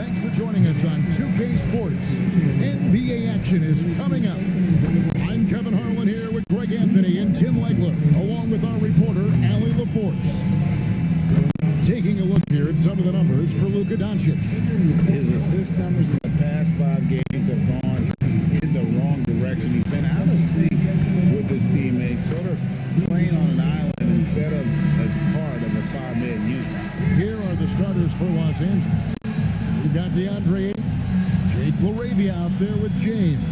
thanks for joining us on 2K Sports. NBA action is coming up. I'm Kevin Harlan here with Greg Anthony and Tim Legler, along with our reporter, Allie LaForce. Taking a look here at some of the numbers for Luka Doncic. His assist numbers in the past 5 games have gone in the wrong direction. He's been out of sync with his teammates, sort of playing on an island instead of as part of a 5-man unit. Here are the starters for Los Angeles. We've got DeAndre, Jake LaRavia out there with James.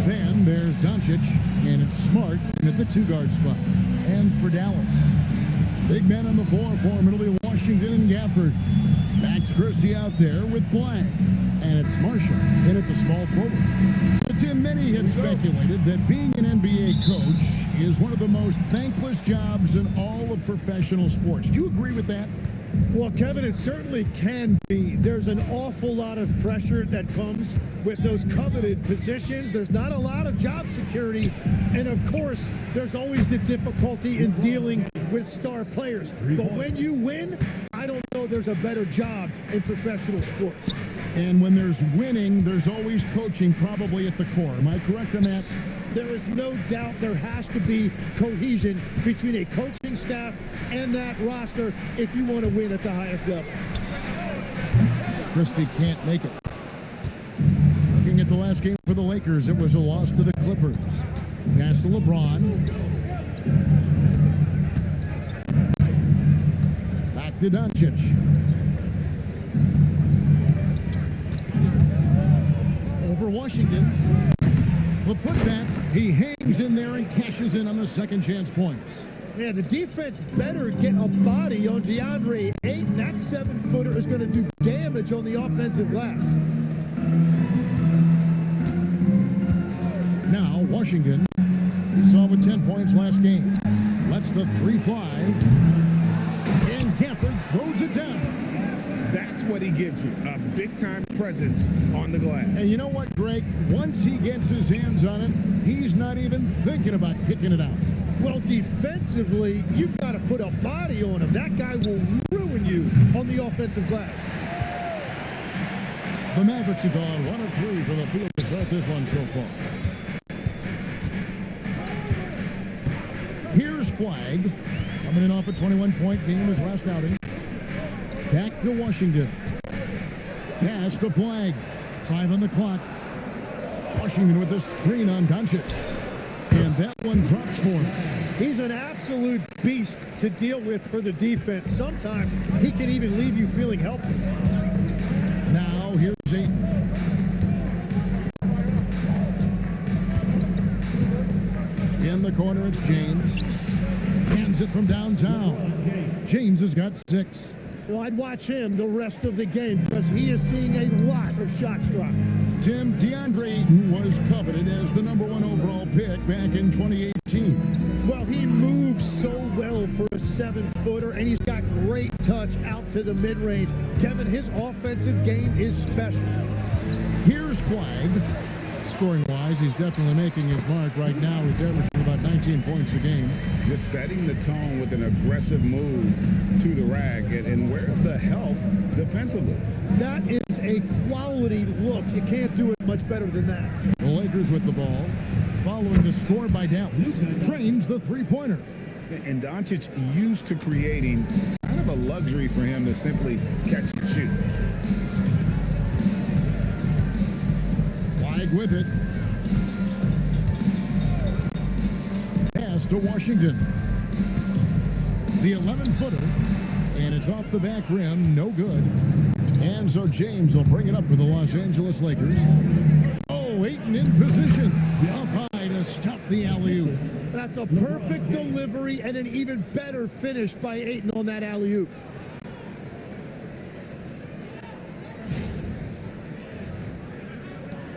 Then there's Doncic, and it's Smart at the 2-guard spot. And for Dallas, big man on the floor for him, it'll be Washington and Gafford. Max Christie out there with Flag. And it's Marshall in at the small forward. So, Tim, many have speculated that being an NBA coach is one of the most thankless jobs in all of professional sports. Do you agree with that? Well, Kevin, it certainly can be. There's an awful lot of pressure that comes with those coveted positions. There's not a lot of job security. And, of course, there's always the difficulty in dealing with star players. But when you win, I don't know there's a better job in professional sports. And when there's winning, there's always coaching probably at the core. Am I correct on that? There is no doubt there has to be cohesion between a coaching staff and that roster if you want to win at the highest level. Christie can't make it. Looking at the last game for the Lakers, it was a loss to the Clippers. Pass to LeBron. Back to Doncic. Over Washington. The putback, he hangs in there and cashes in on the second chance points. Yeah, the defense better get a body on DeAndre Ayton. That 7-footer is going to do damage on the offensive glass. Now, Washington, we saw with 10 points last game. Lets the 3 fly. And Gafford throws it down. That's what he gives you, a big-time presence on the glass. And you know what, Greg? Once he gets his hands on it, he's not even thinking about kicking it out. Well, defensively, you've got to put a body on him. That guy will ruin you on the offensive glass. The Mavericks have gone 1 of 3 from the field to start this one so far. Here's Flag, coming in off a 21-point game in his last outing. Back to Washington. Pass to Flag. 5 on the clock. Washington with the screen on Doncic. And that one drops for him. He's an absolute beast to deal with for the defense. Sometimes he can even leave you feeling helpless. Now here's Ayton. In the corner, it's James. Hands it from downtown. James has got 6. Well, I'd watch him the rest of the game because he is seeing a lot of shots drop. Tim, DeAndre Ayton was coveted as the #1 overall pick back in 2018. Well, he moves so well for a 7-footer, and he's got great touch out to the mid-range. Kevin, his offensive game is special. Here's Flag. Scoring-wise, he's definitely making his mark right now. He's averaging about 19 points a game. Just setting the tone with an aggressive move to the rack. And where's the help defensively? That is a quality look. You can't do it much better than that. The Lakers with the ball, following the score by Dallas. Trains the 3-pointer. And Doncic used to creating kind of a luxury for him to simply catch and shoot. Flag with it. Pass to Washington. The 11-footer. And it's off the back rim. No good. And so James will bring it up for the Los Angeles Lakers. Oh, Ayton in position. Up high to stuff the alley-oop. That's a perfect delivery and an even better finish by Ayton on that alley-oop.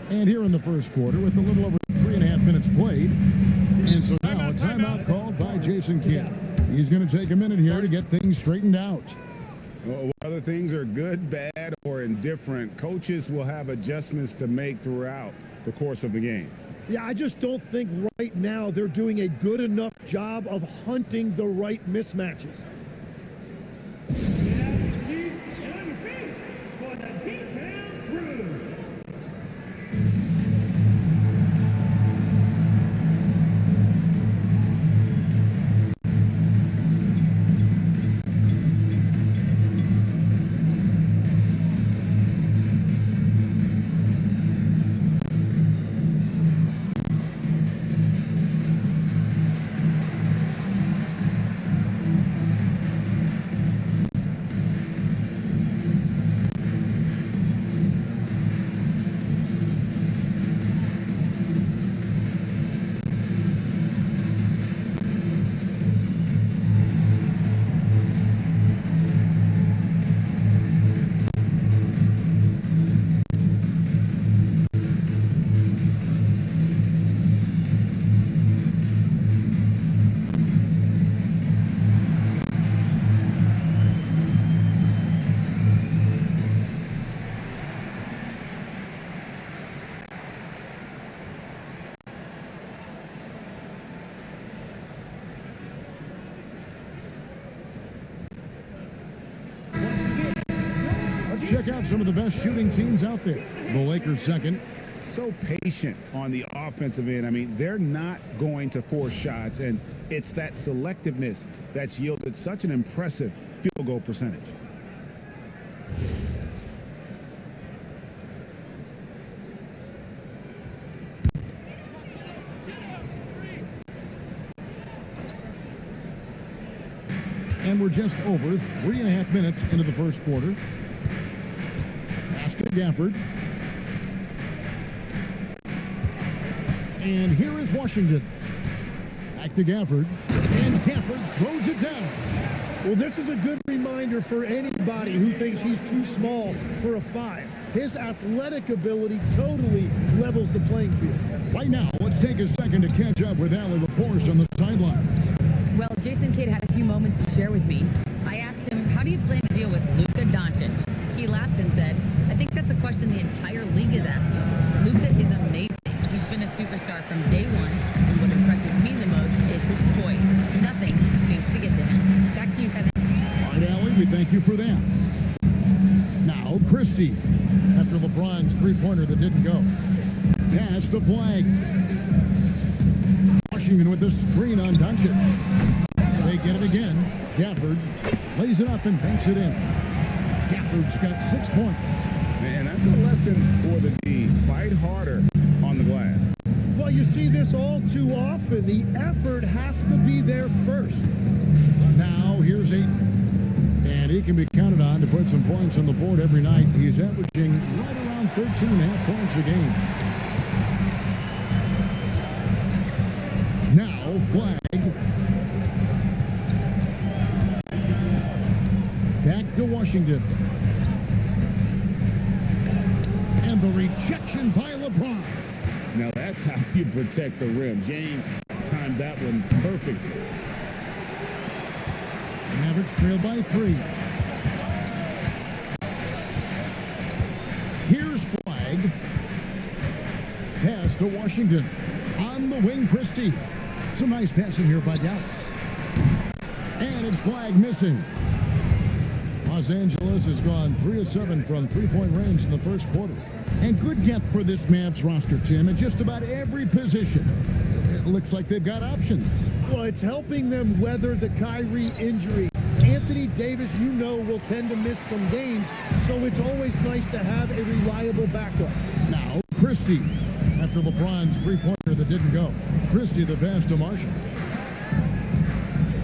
And here in the first quarter with a little over 3.5 minutes played. And so now a timeout called by Jason Kidd. He's going to take a minute here to get things straightened out. Whether things are good, bad, or indifferent, coaches will have adjustments to make throughout the course of the game. Yeah, I just don't think right now they're doing a good enough job of hunting the right mismatches. For the defense. Let's check out some of the best shooting teams out there. The Lakers second. So patient on the offensive end. I mean, they're not going to force shots, and it's that selectiveness that's yielded such an impressive field goal percentage. And we're just over 3.5 minutes into the first quarter. Pass to Gafford. And here is Washington. Back to Gafford. And Gafford throws it down. Well, this is a good reminder for anybody who thinks he's too small for a 5. His athletic ability totally levels the playing field. Right now, let's take a second to catch up with Allie LaForce on the sidelines. Well, Jason Kidd had a few moments to share with me. I asked him, how do you plan to deal with Luka Doncic? He laughed and said, I think that's a question the entire league is asking. Luka is amazing. He's been a superstar from day one, and what impresses me the most is his poise. Nothing seems to get to him. Back to you, Kevin. All right, Allie, we thank you for that. Now, Christie, after LeBron's three-pointer that didn't go. Pass to Flag. Washington with the screen on Doncic. They get it again. Gafford lays it up and banks it in. Gafford's got 6 points. Man, that's a lesson for the D. Fight harder on the glass. Well, you see this all too often. The effort has to be there first. Now, here's Ayton. And he can be counted on to put some points on the board every night. He's averaging right around 13.5 points a game. Now, Flag. Back to Washington. And the rejection by LeBron. Now that's how you protect the rim. James timed that one perfectly. The Mavericks trail by 3. Here's Flag. Pass to Washington. On the wing, Christie. Some nice passing here by Dallas. And it's Flag missing. Los Angeles has gone 3 of 7 from three-point range in the first quarter. And good depth for this Mavs roster, Tim, in just about every position. It looks like they've got options. Well, it's helping them weather the Kyrie injury. Anthony Davis, you know, will tend to miss some games, so it's always nice to have a reliable backup. Now, Christie, after LeBron's three-pointer that didn't go. Christie the pass to Marshall.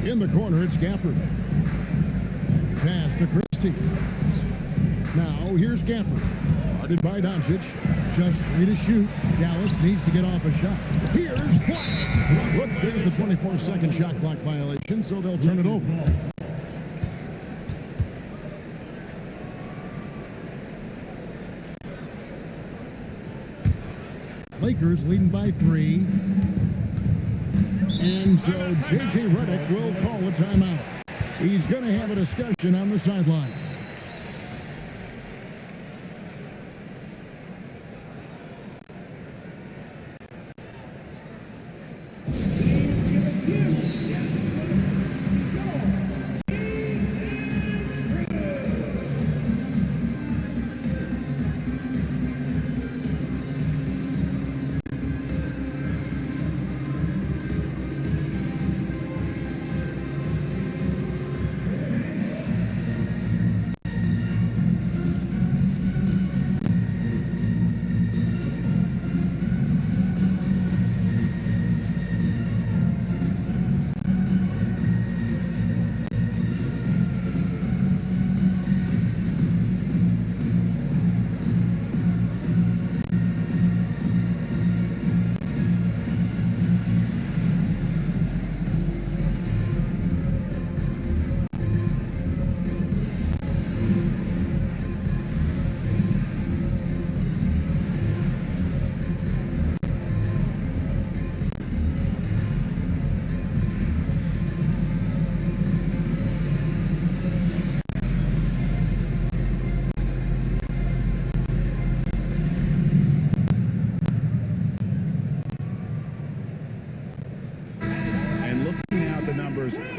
In the corner, it's Gafford. Pass to Christie. Now, here's Gafford. Guarded by Doncic. Just 3 to shoot. Dallas needs to get off a shot. Here's Flag. Whoops, there's the 24-second shot clock violation, so they'll turn it over. Lakers leading by 3. And so J.J. Redick will call a timeout. He's going to have a discussion on the sideline.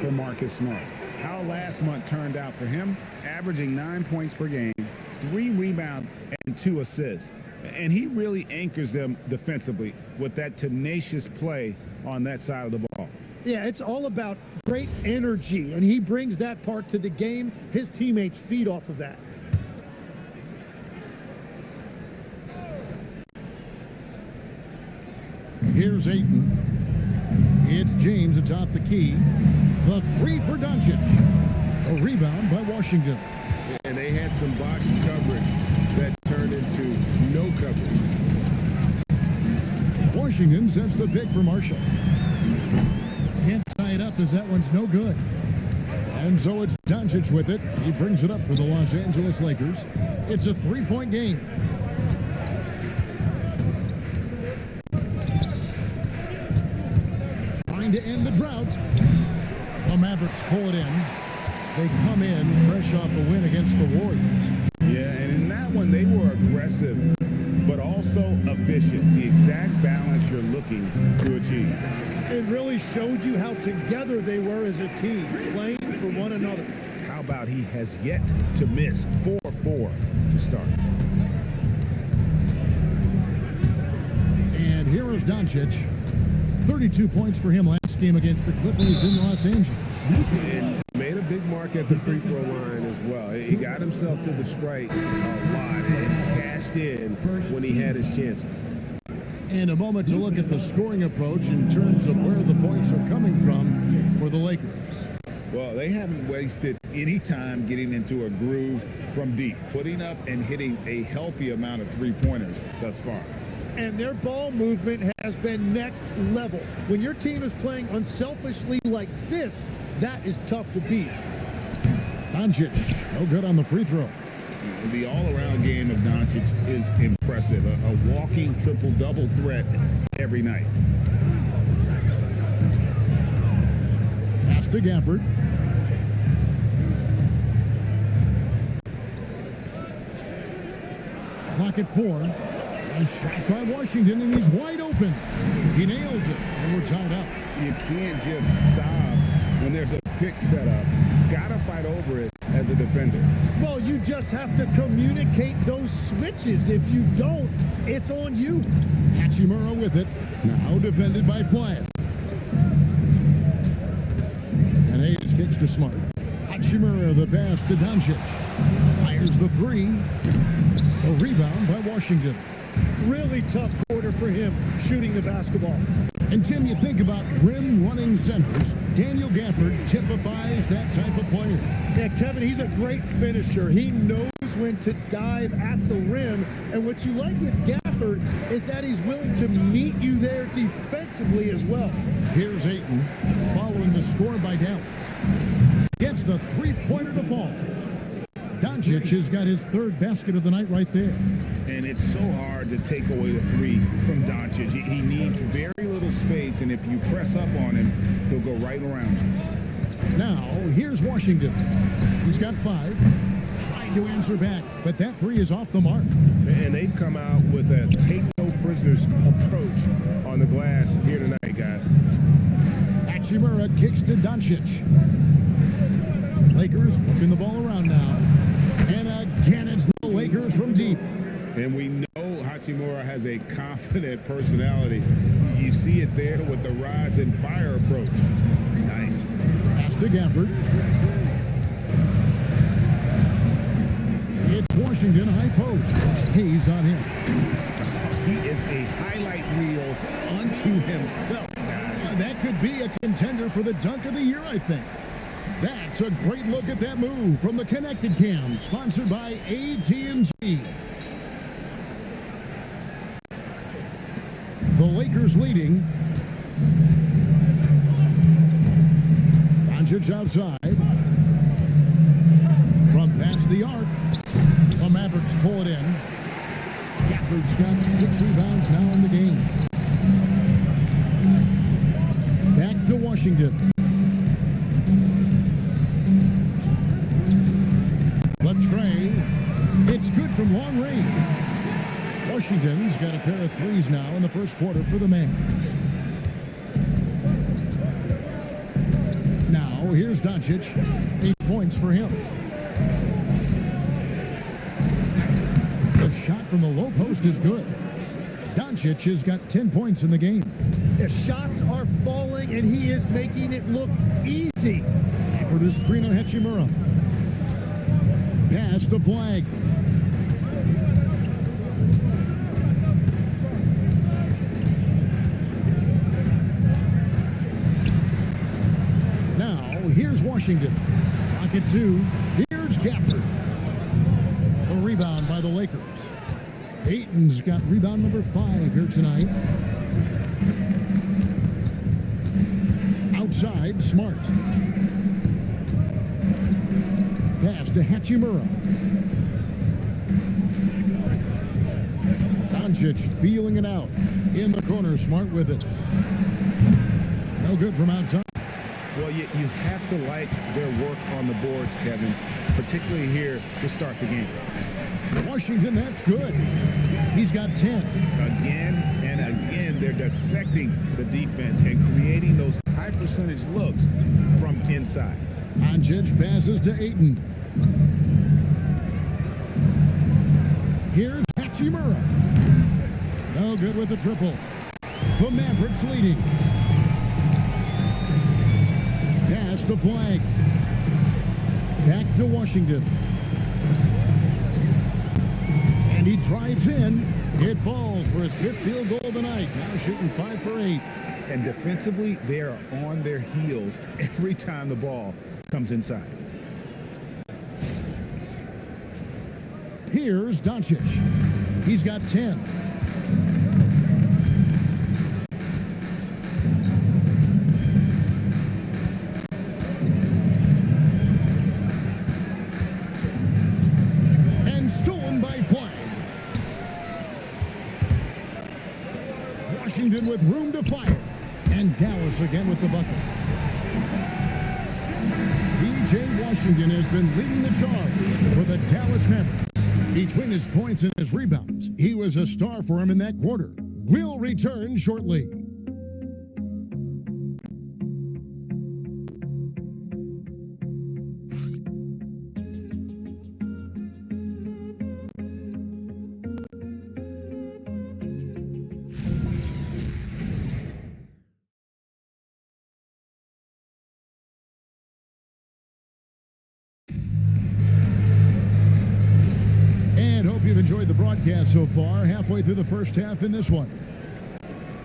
For Marcus Smart. How last month turned out for him, averaging 9 points per game, 3 rebounds and 2 assists. And he really anchors them defensively with that tenacious play on that side of the ball. Yeah, it's all about great energy, and he brings that part to the game. His teammates feed off of that. Here's Ayton. It's James atop the key. The 3 for Doncic. A rebound by Washington. And they had some boxed coverage that turned into no coverage. Washington sets the pick for Marshall. Can't tie it up as that one's no good. And so it's Doncic with it. He brings it up for the Los Angeles Lakers. It's a 3-point game. Trying to end the drought. The Mavericks pull it in. They come in fresh off a win against the Warriors. Yeah, and in that one, they were aggressive, but also efficient. The exact balance you're looking to achieve. It really showed you how together they were as a team, playing for one another. How about he has yet to miss 4-4 to start? And here is Doncic. 32 points for him last game against the Clippers in Los Angeles. And made a big mark at the free throw line as well. He got himself to the strike a lot and cashed in when he had his chances. And a moment to look at the scoring approach in terms of where the points are coming from for the Lakers. Well, they haven't wasted any time getting into a groove from deep, putting up and hitting a healthy amount of three-pointers thus far. And their ball movement has been next level. When your team is playing unselfishly like this, that is tough to beat. Doncic, no good on the free throw. The all-around game of Doncic is impressive. A walking triple-double threat every night. Pass to Gafford. Clock at 4. A shot by Washington, and he's wide open. He nails it, and we're tied up. You can't just stop when there's a pick set up. Gotta fight over it as a defender. Well, you just have to communicate those switches. If you don't, it's on you. Hachimura with it. Now defended by Flyer. And Hayes kicks to Smart. Hachimura the pass to Doncic. Fires the 3. A rebound by Washington. Really tough quarter for him shooting the basketball. And Tim, you think about rim running centers. Daniel Gafford typifies that type of player. Yeah, Kevin, he's a great finisher. He knows when to dive at the rim. And what you like with Gafford is that he's willing to meet you there defensively as well. Here's Ayton following the score by Dallas. Gets the three-pointer to fall. Doncic has got his 3rd basket of the night right there. And it's so hard to take away the 3 from Doncic. He needs very little space, and if you press up on him, he'll go right around you. Now, here's Washington. He's got 5. Trying to answer back, but that 3 is off the mark. And they've come out with a take-no-prisoners approach on the glass here tonight, guys. Hachimura kicks to Doncic. Lakers working the ball around now. And again, it's the Lakers from deep. And we know Hachimura has a confident personality. You see it there with the rise and fire approach. Nice. Pass to Gafford. It's Washington high post. Hayes on him. He is a highlight reel unto himself, guys. That could be a contender for the dunk of the year, I think. That's a great look at that move from the Connected Cam, sponsored by AT&T. The Lakers leading. Doncic outside. From past the arc. The Mavericks pull it in. Gafford's got 6 rebounds now in the game. Back to Washington. The tray. It's good from long range. Washington's got a pair of 3s now in the first quarter for the Mavs. Now, here's Doncic. 8 points for him. shot from the low post is good. Doncic has got 10 points in the game. The shots are falling, and he is making it look easy. For the screen on Hachimura. Pass the flag. Now, here's Washington. Pocket 2. Here's Gafford. A rebound by the Lakers. Ayton's got rebound number 5 here tonight. Outside, Smart. Pass to Hachimura. Doncic feeling it out. In the corner, Smart with it. No good from outside. Well, you have to like their work on the boards, Kevin, particularly here to start the game. Washington, that's good. He's got 10. Again and again, they're dissecting the defense and creating those high percentage looks from inside. Doncic passes to Ayton. Here's Hachimura. No good with the triple. The Mavericks leading. Pass the flag. Back to Washington. And he drives in. It falls for his 5th field goal tonight. Now shooting 5 for 8. And defensively, they are on their heels every time the ball comes inside. Here's Doncic. He's got 10. And stolen by Flag. Washington with room to fire. And Dallas again with the bucket. P.J. Washington has been leading the charge for the Dallas Mavericks. Between his points and his rebounds, he was a star for him in that quarter. We'll return shortly. You've enjoyed the broadcast so far, halfway through the first half in this one.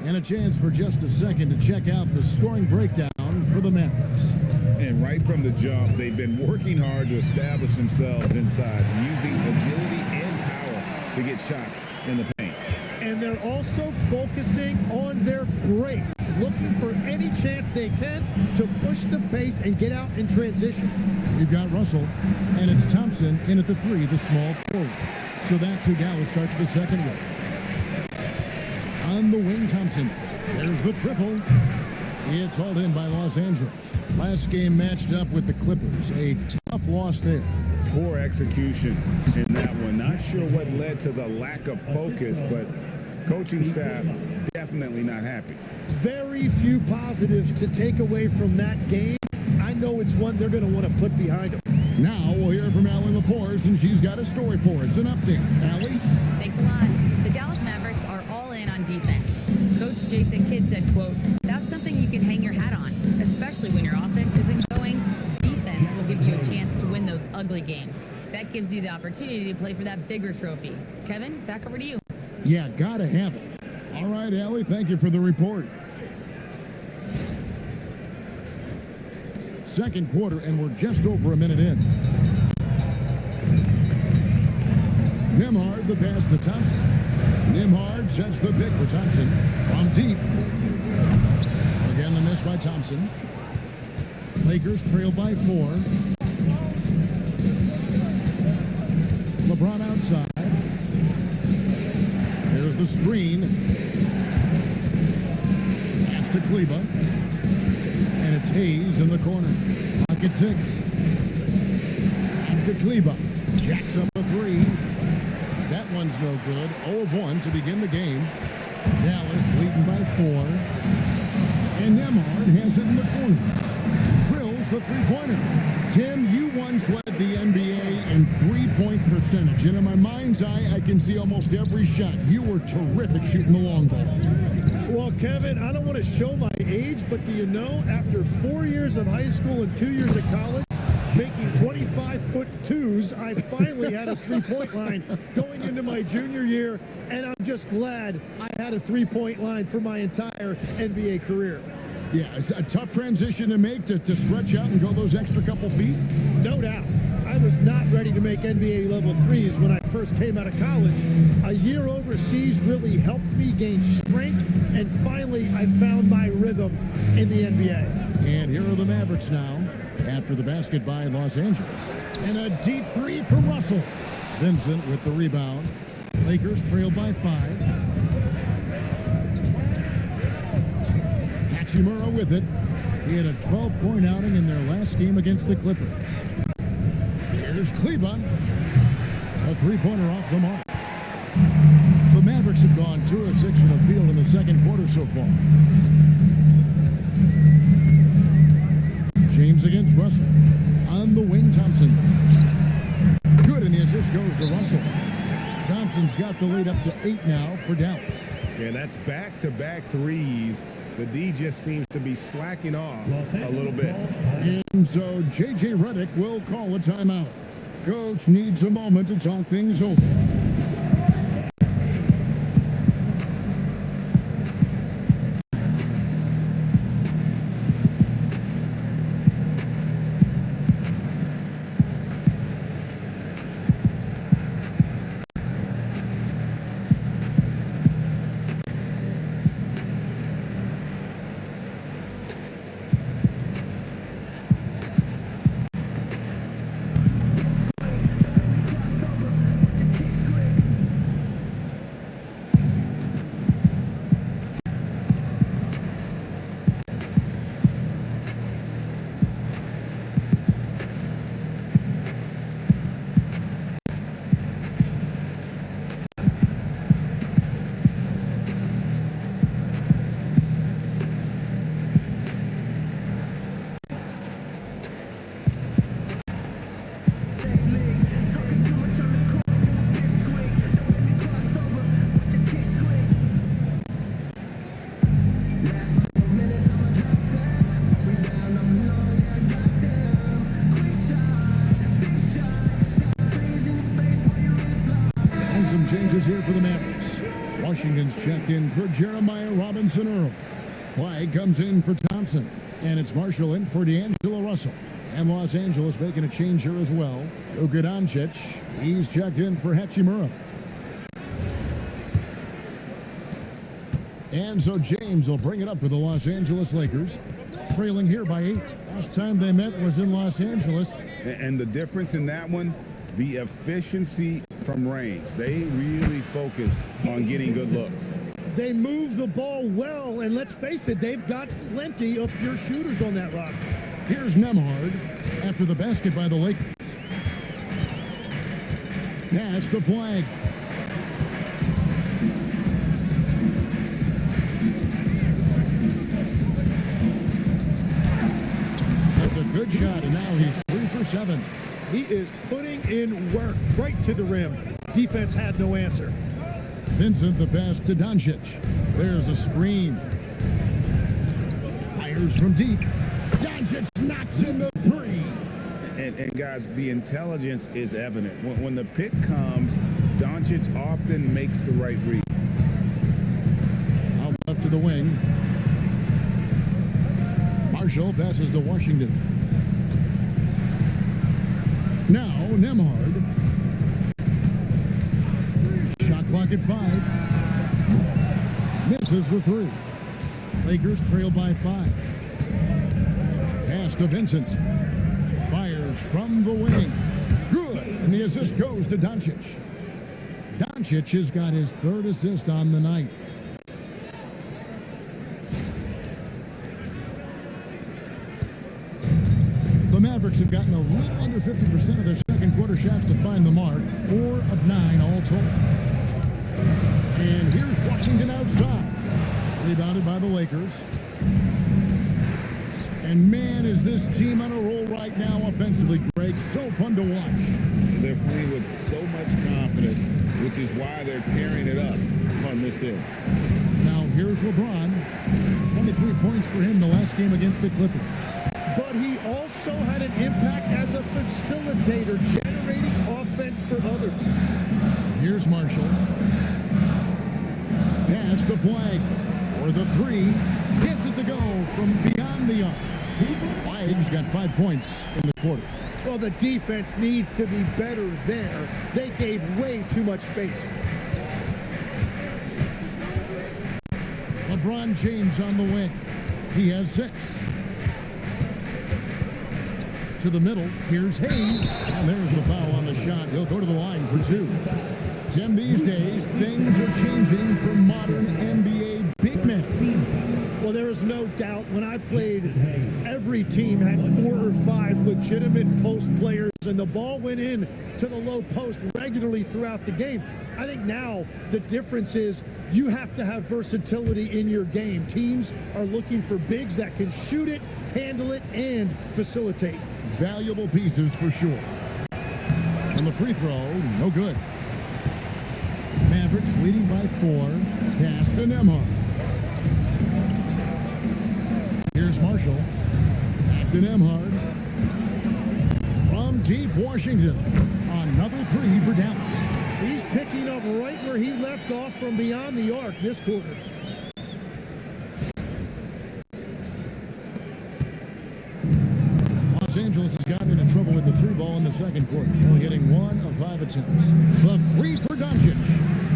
And a chance for just a second to check out the scoring breakdown for the Mavericks. And right from the jump, they've been working hard to establish themselves inside, using agility and power to get shots in the paint. And they're also focusing on their break, looking for any chance they can to push the pace and get out in transition. We've got Russell, and it's Thompson in at the 3, the small forward. So that's who Dallas starts the second with. On the wing, Thompson. There's the triple. It's hauled in by Los Angeles. Last game matched up with the Clippers. A tough loss there. Poor execution in that one. Not sure what led to the lack of focus, but coaching staff definitely not happy. Very few positives to take away from that game. I know it's one they're going to want to put behind them. Now we'll hear from Allie LaForce, and she's got a story for us. An update. Allie? Thanks a lot. The Dallas Mavericks are all in on defense. Coach Jason Kidd said, quote, "That's something you can hang your hat on, especially when your offense isn't going. Defense will give you a chance to win those ugly games. That gives you the opportunity to play for that bigger trophy." Kevin, back over to you. Yeah, gotta have it. All right, Allie, thank you for the report. Second quarter, and we're just over a minute in. Nembhard, the pass to Thompson. Nembhard sets the pick for Thompson from deep. Again, the miss by Thompson. Lakers trail by 4. LeBron outside. There's the screen. Pass to Kleba. And it's Hayes in the corner. Pocket 6. Back to Kleba. Jacks up a 3. That one's no good. 0 of 1 to begin the game. Dallas leading by 4. And Nembhard has it in the corner. Drills the three-pointer. Tim, you once led the NBA in three-point percentage. percentage, and in my mind's eye, I can see almost every shot. You were terrific shooting the long ball. Well, Kevin, I don't want to show my age, but do you know, after 4 years of high school and 2 years of college, making 25-foot twos, I finally had a three-point line going into my junior year, and I'm just glad I had a three-point line for my entire NBA career. Yeah, it's a tough transition to make to stretch out and go those extra couple feet. No doubt. I was not ready to make NBA level threes when I first came out of college. A year overseas really helped me gain strength, and finally I found my rhythm in the NBA. And here are the Mavericks now, after the basket by Los Angeles. And a deep three from Russell. Vincent with the rebound. Lakers trail by 5. Hachimura with it. He had a 12-point outing in their last game against the Clippers. Here's Kleba. A three-pointer off the mark. The Mavericks have gone 2 of 6 from the field in the second quarter so far. James against Russell. On the wing, Thompson. Good, and the assist goes to Russell. Thompson's got the lead up to 8 now for Dallas. Yeah, that's back-to-back threes. The D just seems to be slacking off a little bit. And so J.J. Redick will call a timeout. Coach needs a moment to talk things over. Some changes here for the Mavericks. Washington's checked in for Jeremiah Robinson Earl. Flag comes in for Thompson. And it's Marshall in for D'Angelo Russell. And Los Angeles making a change here as well. Luka Doncic, he's checked in for Hachimura. And so James will bring it up for the Los Angeles Lakers. Trailing here by 8. Last time they met was in Los Angeles. And the difference in that one, the efficiency from range. They really focused on getting good looks. They move the ball well, and let's face it, they've got plenty of pure shooters on that roster. Here's Nemhard after the basket by the Lakers. Pass the flag. That's a good shot, and now he's 3 for 7. He is putting in work right to the rim. Defense had no answer. Vincent the pass to Doncic. There's a screen. Fires from deep. Doncic knocks in the 3. And guys, the intelligence is evident. When the pick comes, Doncic often makes the right read. Out left to the wing. Marshall passes to Washington. Now, Nemhard. Shot clock at 5. Misses the 3. Lakers trail by 5. Pass to Vincent. Fires from the wing. Good. And the assist goes to Doncic. Doncic has got his 3rd assist on the night. The Mavericks have gotten a little under 50% of their second quarter shots to find the mark. 4 of 9 all told. And here's Washington outside. Rebounded by the Lakers. And man, is this team on a roll right now offensively, Greg. So fun to watch. They're playing with so much confidence, which is why they're tearing it up on this end. Now here's LeBron. 23 points for him the last game against the Clippers. But he also had an impact as a facilitator, generating offense for others. Here's Marshall. Pass to Flag. For the three. Gets it to go from beyond the arc. Flag's got 5 points in the quarter. Well, the defense needs to be better there. They gave way too much space. LeBron James on the wing. He has 6. To the middle. Here's Hayes. And there's the foul on the shot. He'll go to the line for 2. Tim, these days, things are changing for modern NBA big men. Well, there is no doubt when I played, every team had 4 or 5 legitimate post players, and the ball went in to the low post regularly throughout the game. I think now the difference is you have to have versatility in your game. Teams are looking for bigs that can shoot it, handle it, and facilitate. Valuable pieces for sure. And the free throw, no good. Mavericks leading by 4. Pass to Nembhard. Here's Marshall. Back to Nembhard. From deep Washington. Another 3 for Dallas. He's picking up right where he left off from beyond the arc this quarter. Los Angeles has gotten into trouble with the 3 ball in the second quarter, only hitting 1 of 5 attempts. The 3 for Doncic.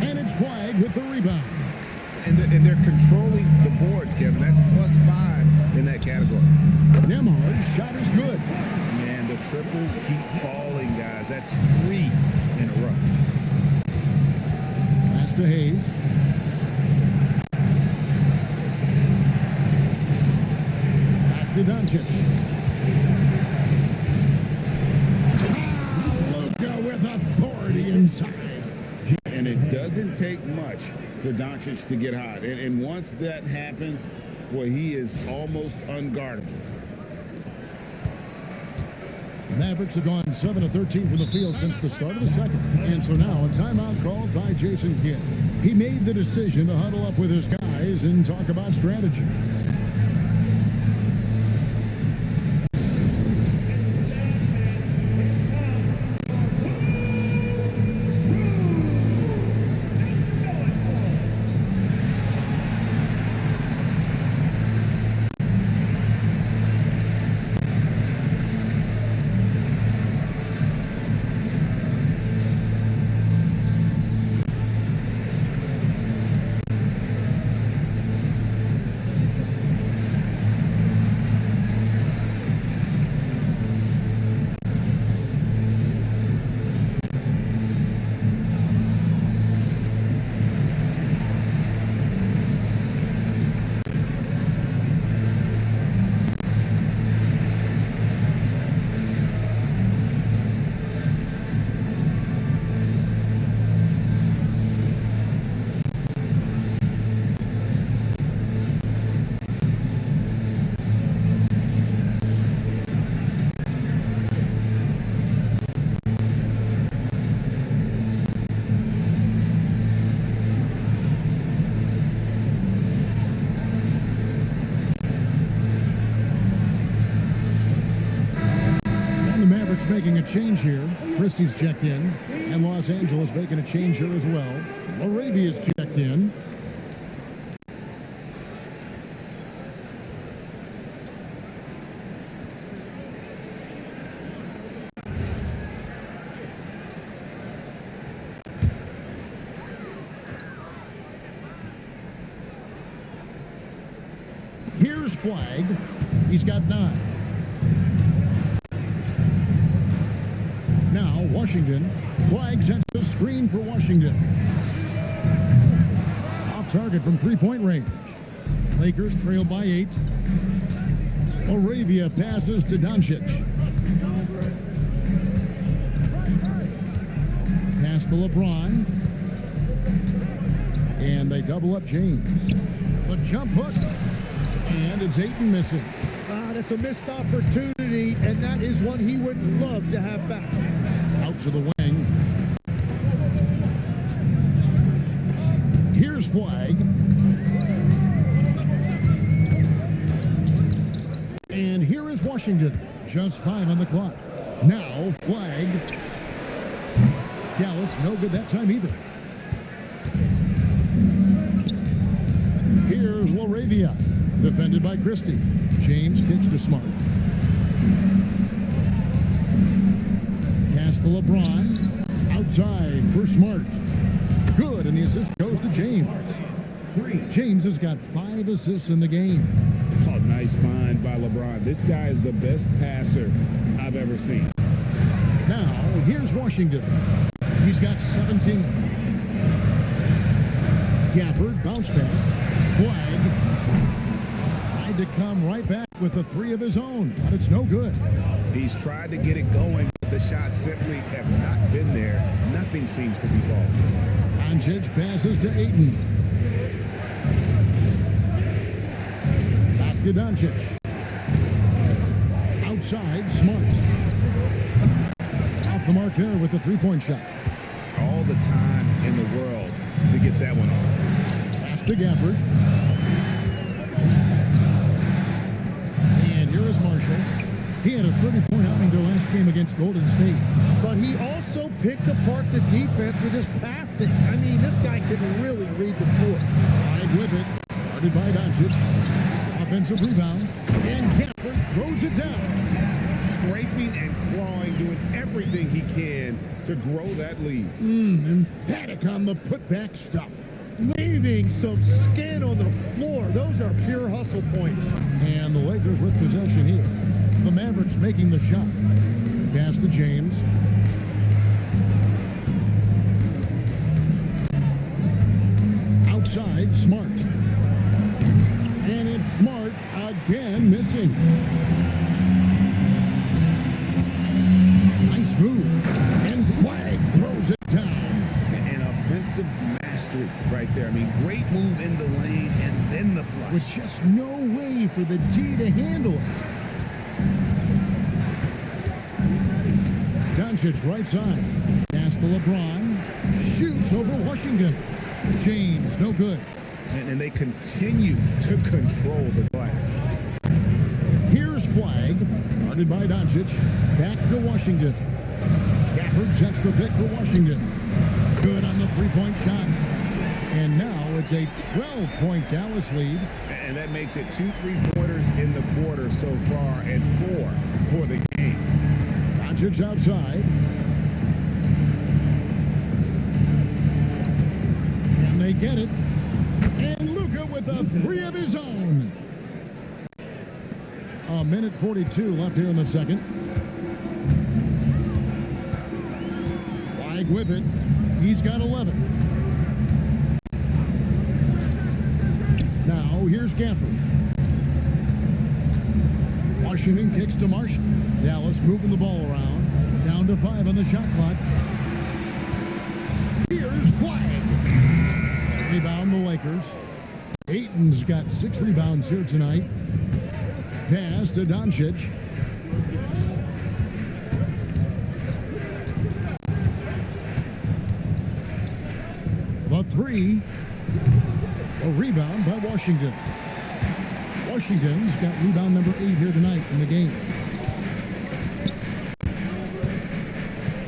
And it's Flag with the rebound. And they're controlling the boards, Kevin. That's +5 in that category. Nembhard's shot is good. Man, the triples keep falling, guys. That's 3 in a row. Pass to Hayes. Back to Doncic. Luka with authority inside. And it doesn't take much for Doncic to get hot. And once that happens, boy, he is almost unguardable. Mavericks have gone 7 of 13 from the field since the start of the second. And so now a timeout called by Jason Kidd. He made the decision to huddle up with his guys and talk about strategy. Making a change here. Christie's checked in, and Los Angeles making a change here as well. Moravia's checked in. Here's Flag. He's got 9. Now, Washington. Flag sets the screen for Washington. Off target from 3-point range. Lakers trail by 8. Moravia passes to Doncic. Pass to LeBron. And they double up James. The jump hook. And it's Ayton missing. That's a missed opportunity, and that is one he would love to have back. Out to the wing. Washington. Just 5 on the clock. Now flag. Dallas no good that time either. Here's Laravia. Defended by Christie. James kicks to Smart. Pass to LeBron. Outside for Smart. Good, and the assist goes to James. James has got 5 assists in the game. Oh, nice find by LeBron. This guy is the best passer I've ever seen. Now, here's Washington. He's got 17. Gafford, bounce pass. Flag. Tried to come right back with the 3 of his own, but it's no good. He's tried to get it going, but the shots simply have not been there. Nothing seems to be falling. Doncic passes to Ayton. Back to Doncic. Outside, Smart. Off the mark there with the 3-point shot. All the time in the world to get that one off. Pass to Gafford. And here is Marshall. He had a 30-point outing their last game against Golden State. But he also picked apart the defense with his passing. I mean, this guy can really read the floor. Right with it. Guarded by Doncic. Offensive rebound. And Gafford throws it down. Scraping and clawing, doing everything he can to grow that lead. Emphatic on the putback stuff. Leaving some skin on the floor. Those are pure hustle points. And the Lakers with possession here. The Mavericks making the shot. Pass to James. Outside, Smart. And it's Smart again missing. Nice move. And Flag throws it down. An offensive mastery right there. I mean, great move in the lane and then the flush. With just no way for the D to handle it. Doncic right side. Pass to LeBron. Shoots over Washington. James, no good. And they continue to control the glass. Here's Flag. Guarded by Doncic. Back to Washington. Gafford sets the pick for Washington. Good on the 3-point shot. And now it's a 12-point Dallas lead. And that makes it 2 3-pointers in the quarter so far and 4 for the game. Doncic outside. And they get it. And Luka with a 3 of his own. A minute 42 left here in the second. Flag with it. He's got 11. Now here's Gafford. Washington kicks to Marshall. Dallas moving the ball around. Down to 5 on the shot clock. Here's Flag. Rebound the Lakers. Ayton's got 6 rebounds here tonight. Pass to Doncic. The 3. A rebound by Washington. Washington's got rebound number 8 here tonight in the game.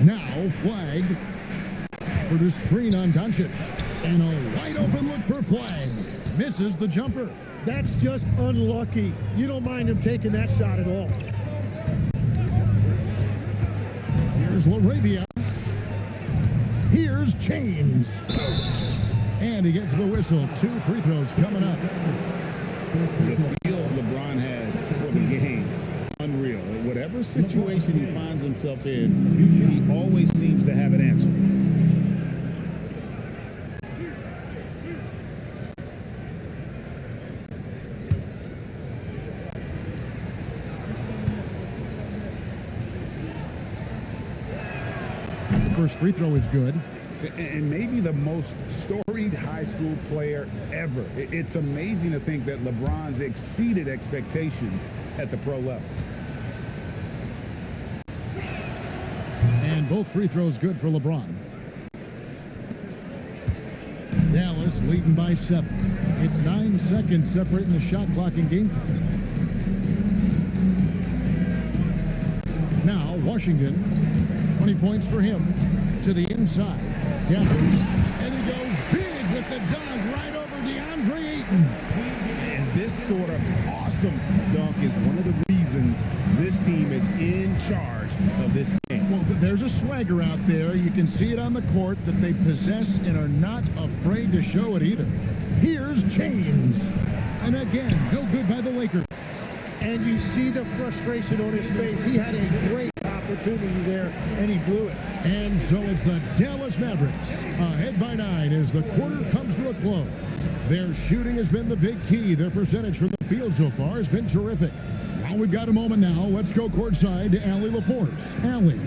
Now Flag for the screen on Doncic. And a wide open look for Flag. Misses the jumper. That's just unlucky. You don't mind him taking that shot at all. Here's Laravia. Here's James. And he gets the whistle. 2 free throws coming up. The feel LeBron has for the game, unreal. Whatever situation he finds himself in, he always seems to have an answer. First free throw is good. And maybe the most storied high school player ever. It's amazing to think that LeBron's exceeded expectations at the pro level. And both free throws good for LeBron. Dallas leading by 7. It's 9 seconds separating the shot clock and game clock. Washington. 20 points for him. To the inside. Gafford. And he goes big with the dunk right over DeAndre Ayton. And this sort of awesome dunk is one of the reasons this team is in charge of this game. Well, there's a swagger out there. You can see it on the court that they possess and are not afraid to show it either. Here's James. And again, no good by the Lakers. And you see the frustration on his face. He had a great opportunity there, and he blew it. And so it's the Dallas Mavericks ahead by 9 as the quarter comes to a close. Their shooting has been the big key. Their percentage from the field so far has been terrific. Well, we've got a moment now. Let's go courtside to Allie LaForce. Allie.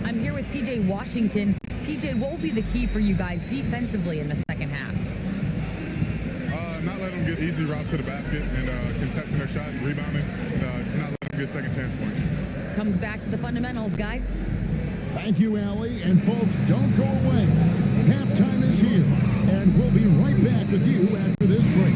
I'm here with PJ Washington. PJ, what will be the key for you guys defensively in the second half? Not letting them get easy routes to the basket and contesting their shots, rebounding, to not let them get second chance points. Comes back to the fundamentals, guys. Thank you, Allie. And folks, don't go away. Halftime is here, and we'll be right back with you after this break.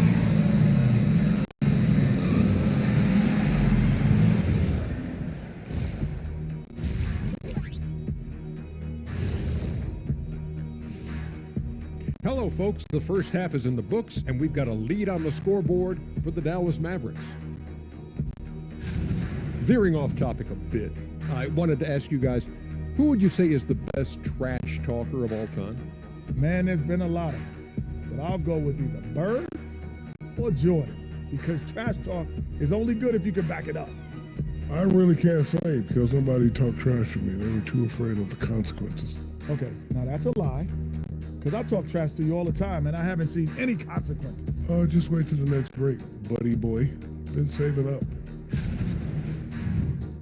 Hello, folks. The first half is in the books, and we've got a lead on the scoreboard for the Dallas Mavericks. Veering off topic a bit, I wanted to ask you guys, who would you say is the best trash talker of all time? Man, there's been a lot of them, but I'll go with either Bird or Jordan, because trash talk is only good if you can back it up. I really can't say because nobody talked trash to me. They were too afraid of the consequences. Okay, now that's a lie, because I talk trash to you all the time, and I haven't seen any consequences. Oh, just wait till the next break, buddy boy. Been saving up.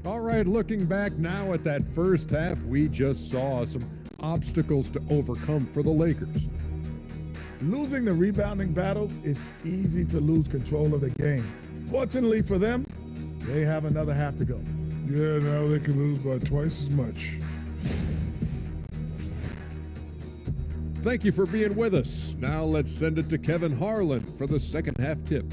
All right, looking back now at that first half, we just saw some obstacles to overcome for the Lakers. Losing the rebounding battle, it's easy to lose control of the game. Fortunately for them, they have another half to go. Yeah, now they can lose by twice as much. Thank you for being with us. Now let's send it to Kevin Harlan for the second half tip.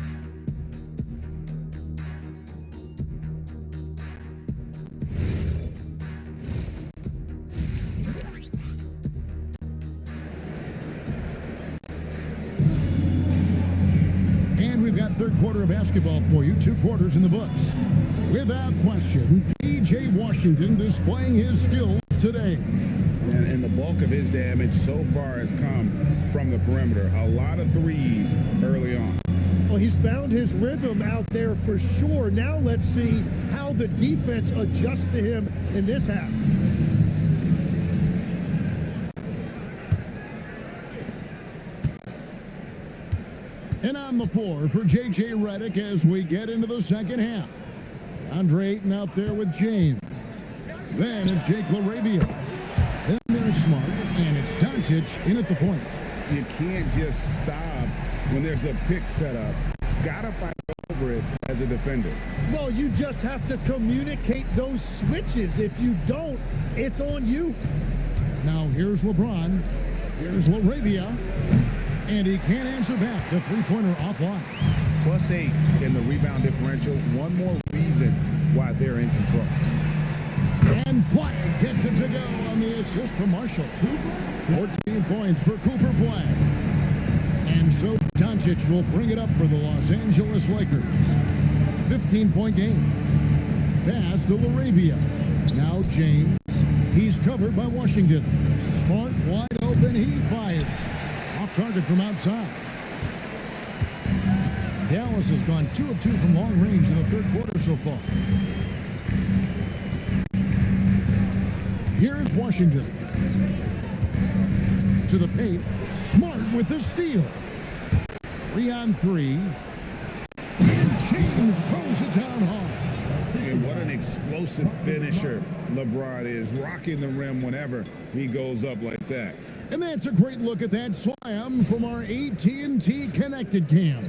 And we've got third quarter of basketball for you, 2 quarters in the books. Without question, PJ Washington displaying his skills today. And the bulk of his damage so far has come from the perimeter. A lot of threes early on. Well, he's found his rhythm out there for sure. Now let's see how the defense adjusts to him in this half. And on the floor for J.J. Redick as we get into the second half. Andre Ayton out there with James. Then it's Jake LaRavia. Then there's Smart, and it's Doncic in at the point. You can't just stop when there's a pick set up. Gotta fight over it as a defender. Well, you just have to communicate those switches. If you don't, it's on you. Now here's LeBron. Here's LaRavia. And he can't answer back. The three-pointer offline. +8 in the rebound differential. One more reason why they're in control. And Flagg gets it to go on the assist from Marshall. 14 points for Cooper Flagg. And so Doncic will bring it up for the Los Angeles Lakers. 15-point game. Pass to LaRavia. Now James. He's covered by Washington. Smart wide open. He fired. Off target from outside. Dallas has gone 2 of 2 from long range in the third quarter so far. Here's Washington. To the paint. Smart with the steal. 3-on-3. And James pulls it down hard. And what an explosive finisher LeBron is. Rocking the rim whenever he goes up like that. And that's a great look at that slam from our AT&T Connected Cam.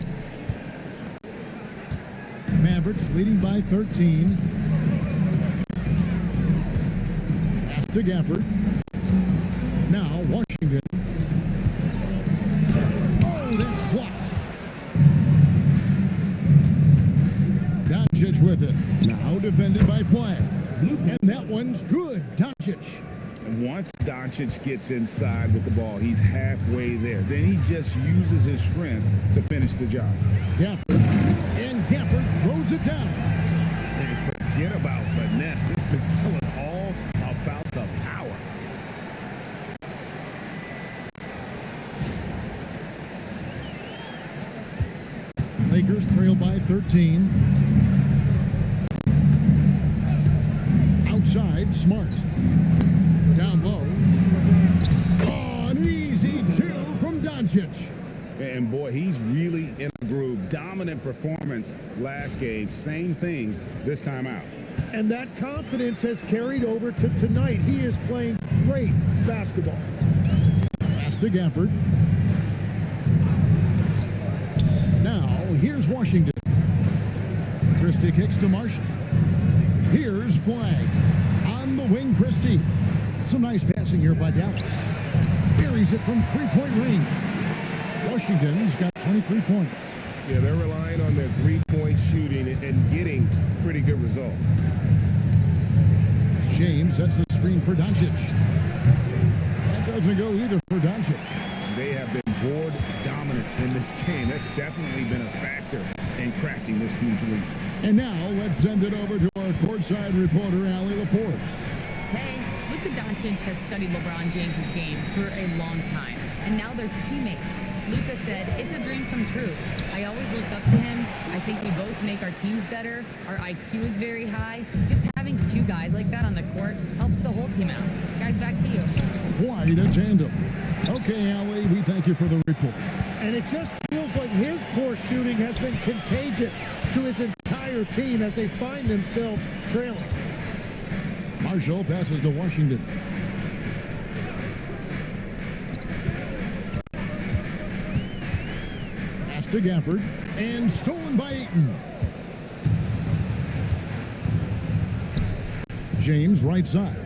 Mavericks leading by 13. Pass to Gafford. Now Washington. Oh, that's blocked. Doncic with it. Now defended by Flagg. And that one's good. Doncic. Once Doncic gets inside with the ball, he's halfway there. Then he just uses his strength to finish the job. Gafford. And Gafford throws it down. And forget about finesse. This big fella's all about the power. Lakers trail by 13. Outside, Smart. Down low. Oh, an easy two from Doncic. And boy, he's really in a groove. Dominant performance last game. Same thing this time out. And that confidence has carried over to tonight. He is playing great basketball. Pass to Gafford. Now, here's Washington. Christie kicks to Marshall. Here's Flag. On the wing, Christie. Some nice passing here by Dallas. Buries it from three-point range. Washington's got 23 points. Yeah, they're relying on their three-point shooting and getting pretty good results. James sets the screen for Doncic. That doesn't go either for Doncic. They have been board dominant in this game. That's definitely been a factor in crafting this huge lead. And now let's send it over to our courtside reporter, Allie LaForce. Hey, Luka Doncic has studied LeBron James's game for a long time, and now they're teammates. Luka said, "It's a dream come true. I always look up to him. I think we both make our teams better. Our IQ is very high. Just having two guys like that on the court helps the whole team out." Guys, back to you. Quite a tandem. Okay, Allie, we thank you for the report. And it just feels like his poor shooting has been contagious to his entire team as they find themselves trailing. Marshall passes to Washington. Pass to Gafford. And stolen by Ayton. James right side.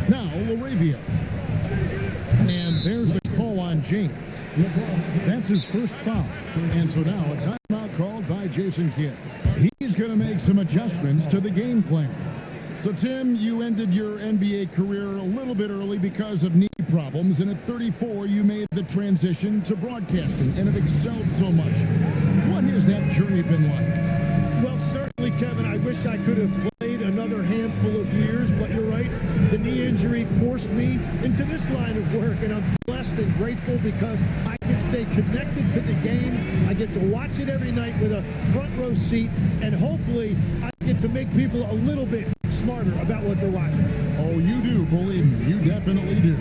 Now Laravia. And there's the call on James. That's his first foul. And so now a timeout called by Jason Kidd. He's going to make some adjustments to the game plan. So, Tim, you ended your NBA career a little bit early because of knee problems, and at 34, you made the transition to broadcasting and have excelled so much. What has that journey been like? Well, certainly, Kevin, I wish I could have played another handful of years, but you're right. The knee injury forced me into this line of work, and I'm blessed and grateful because I can stay connected to the game. I get to watch it every night with a front row seat, and hopefully I get to make people a little bit smarter about what they're watching. Oh, you do, believe me. You definitely do.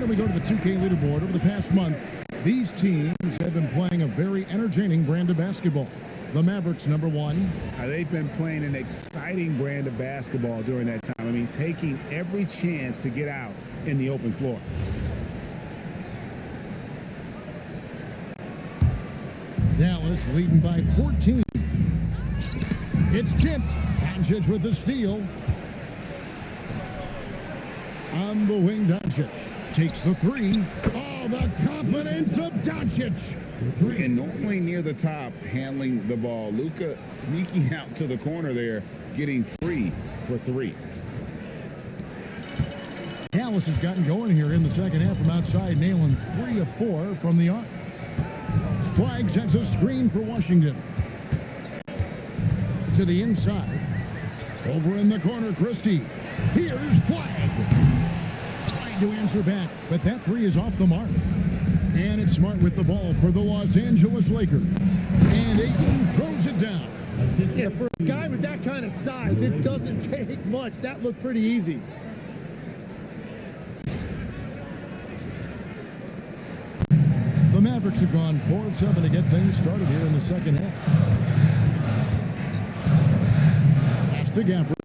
We go to the 2K leaderboard. Over the past month, these teams have been playing a very entertaining brand of basketball. The Mavericks, #1. They've been playing an exciting brand of basketball during that time. I mean, taking every chance to get out in the open floor. Dallas leading by 14. It's tipped. Doncic with the steal. On the wing, Doncic takes the three. Oh, the confidence of Doncic. And normally near the top, handling the ball. Luka sneaking out to the corner there, getting free for three. Dallas has gotten going here in the second half from outside, nailing 3 of 4 from the arc. Flag sets a screen for Washington. To the inside. Over in the corner, Christie. Here's Flag. Trying tried to answer back, but that three is off the mark. And it's Smart with the ball for the Los Angeles Lakers. And Ayton throws it down. Yeah, for a guy with that kind of size, it doesn't take much. That looked pretty easy. The Mavericks have gone 4 of 7 to get things started here in the second half. Pass to Gafford.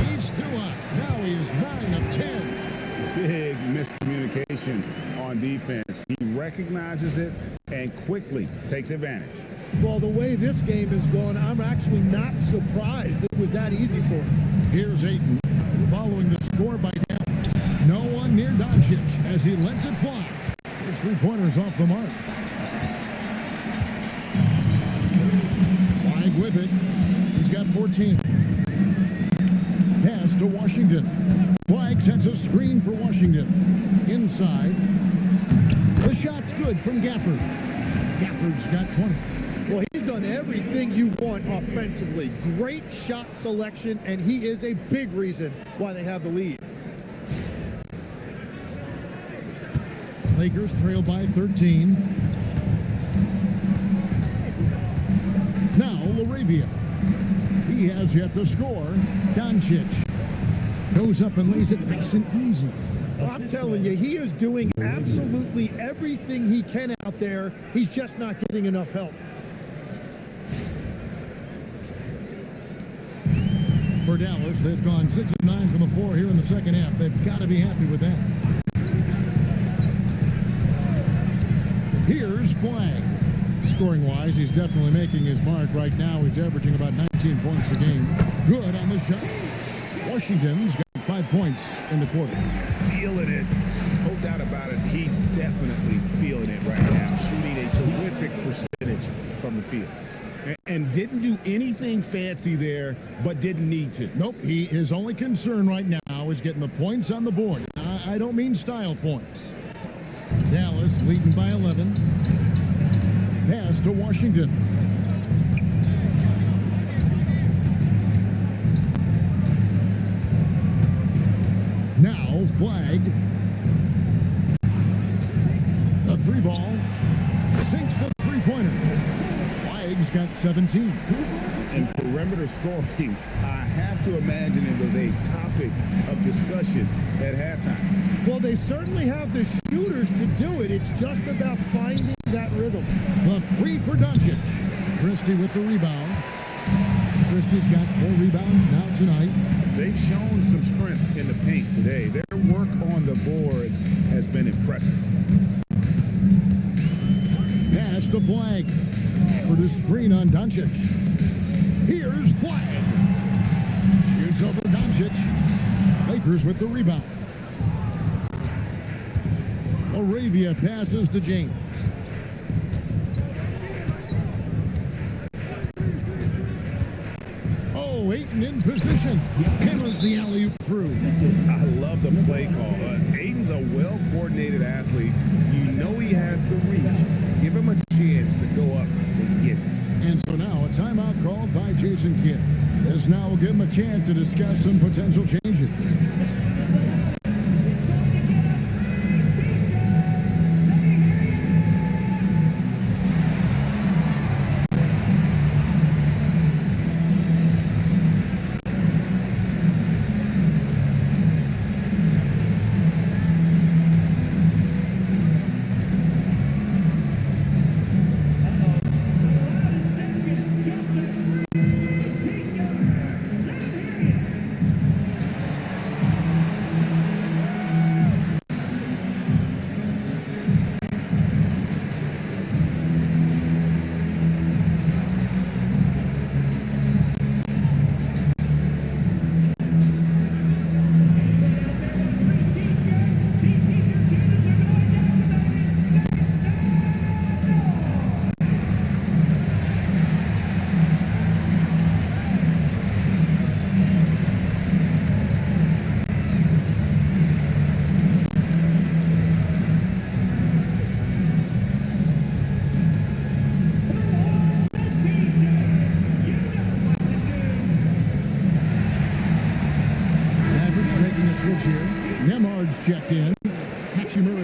He's still up. Now he is 9 of 10. Big miscommunication on defense. He recognizes it and quickly takes advantage. Well, the way this game is going, I'm actually not surprised it was that easy for him. Here's Ayton following the score by Dallas. No one near Doncic as he lets it fly. His three-pointers off the mark. Flag with it. He's got 14. Pass to Washington. Flag sets a screen for Washington. Inside. The shot's good from Gafford. Gafford's got 20. Well, he's done everything you want offensively. Great shot selection, and he is a big reason why they have the lead. Lakers trail by 13. Now Laravia. He has yet to score. Doncic goes up and lays it nice and easy. Well, I'm telling you, he is doing absolutely everything he can out there. He's just not getting enough help. For Dallas, they've gone 6 of 9 from the floor here in the second half. They've got to be happy with that. Here's Flag. Scoring-wise, he's definitely making his mark right now. He's averaging about 19 points a game. Good on the shot. Washington's got 5 points in the quarter. Feeling it. No doubt about it. He's definitely feeling it right now. Shooting a terrific percentage from the field. And didn't do anything fancy there, but didn't need to. Nope, his only concern right now is getting the points on the board. I don't mean style points. Dallas leading by 11. Pass to Washington. Now Flag. The three ball sinks the three-pointer. Flag's got 17. And perimeter scoring, I have to imagine it was a topic of discussion at halftime. Well, they certainly have the shooters to do it. It's just about finding that rhythm. The three for Doncic. Christie with the rebound. Christie's got 4 rebounds now tonight. They've shown some strength in the paint today. Their work on the boards has been impressive. Pass to Flag for the screen on Doncic. Here's Flag. Shoots over Doncic. Lakers with the rebound. Laravia passes to James. Oh, Ayton in position. Hammers the alley-oop through. I love the play call. Ayton's a well-coordinated athlete. You know he has the reach. Give him a chance to go up and get it. And so now a timeout called by Jason Kidd. This now will give him a chance to discuss some potential changes.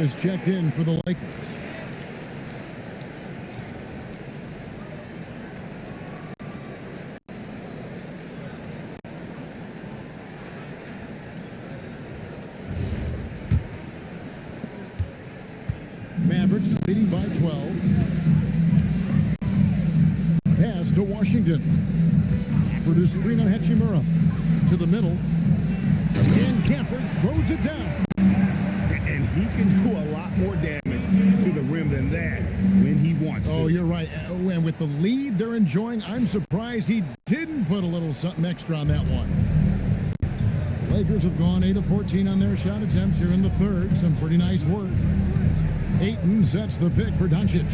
has checked in for the Lakers. Mavericks leading by 12. Pass to Washington. For the screen on Hachimura. To the middle. And Camper throws it down. And he can do a lot more damage to the rim than that when he wants to. Oh, you're right. And with the lead they're enjoying, I'm surprised he didn't put a little something extra on that one. The Lakers have gone 8 of 14 on their shot attempts here in the third. Some pretty nice work. Ayton sets the pick for Doncic.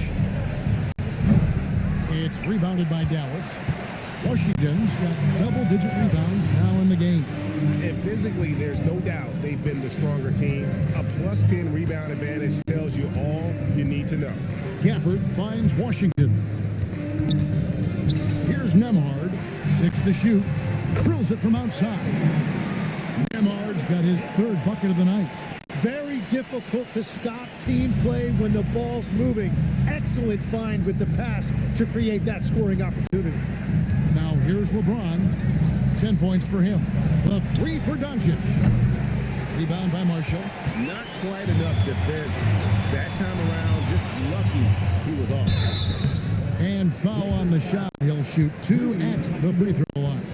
It's rebounded by Dallas. Washington's got double-digit rebounds now in the game. And physically, there's no doubt they've been the stronger team. A plus 10 rebound advantage tells you all you need to know. Gafford finds Washington. Here's Nemhard. 6 to shoot. Drills it from outside. Nemhard's got his third bucket of the night. Very difficult to stop team play when the ball's moving. Excellent find with the pass to create that scoring opportunity. Now here's LeBron. 10 points for him. The 3 for Doncic. Rebound by Marshall. Not quite enough defense that time around. Just lucky he was off. And foul on the shot. He'll shoot 2 at the free throw line.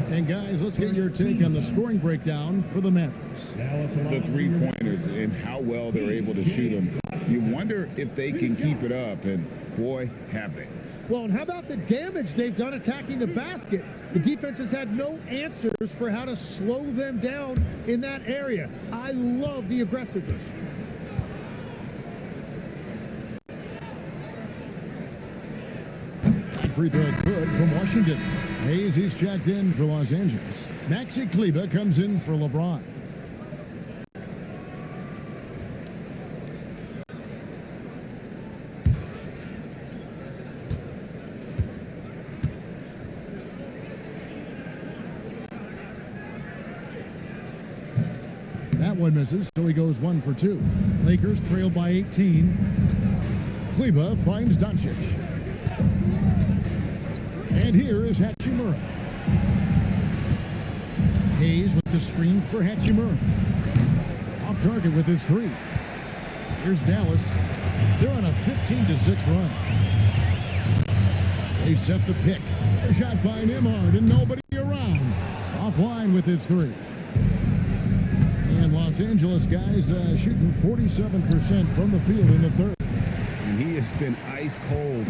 And guys, let's get your take on the scoring breakdown for the Mavericks. The three-pointers and how well they're able to shoot them. You wonder if they can keep it up, and boy, have they. Well, and how about the damage they've done attacking the basket? The defense has had no answers for how to slow them down in that area. I love the aggressiveness. Free throw good from Washington. Hayes, he's checked in for Los Angeles. Maxi Kleber comes in for LeBron. That one misses, so he goes 1 for 2. Lakers trail by 18. Kleber finds Doncic. And here is Hachimura. Hayes with the screen for Hachimura. Off target with his 3. Here's Dallas. They're on a 15-6 run. They set the pick. A shot by Nemhard and nobody around. Offline with his 3. And Los Angeles guys shooting 47% from the field in the third. And he has been ice cold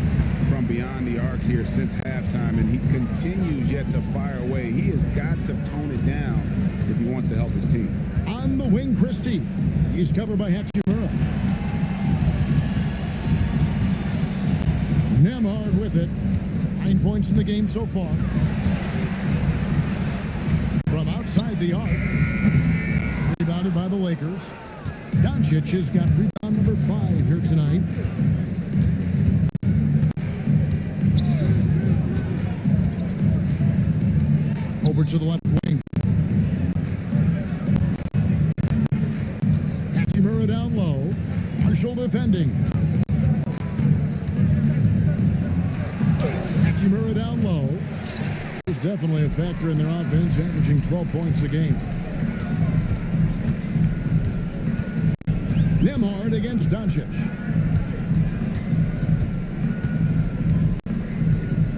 from beyond the arc here since halftime, and he continues yet to fire away. He has got to tone it down if he wants to help his team. On the wing, Christie. He's covered by Hachimura. Nemhard with it. 9 points in the game so far. From outside the arc. Rebounded by the Lakers. Doncic has got rebound number 5 here tonight. Over to the left wing. Hachimura down low. Marshall defending. Hachimura down low. Is definitely a factor in their offense, averaging 12 points a game. Nemhard against Doncic.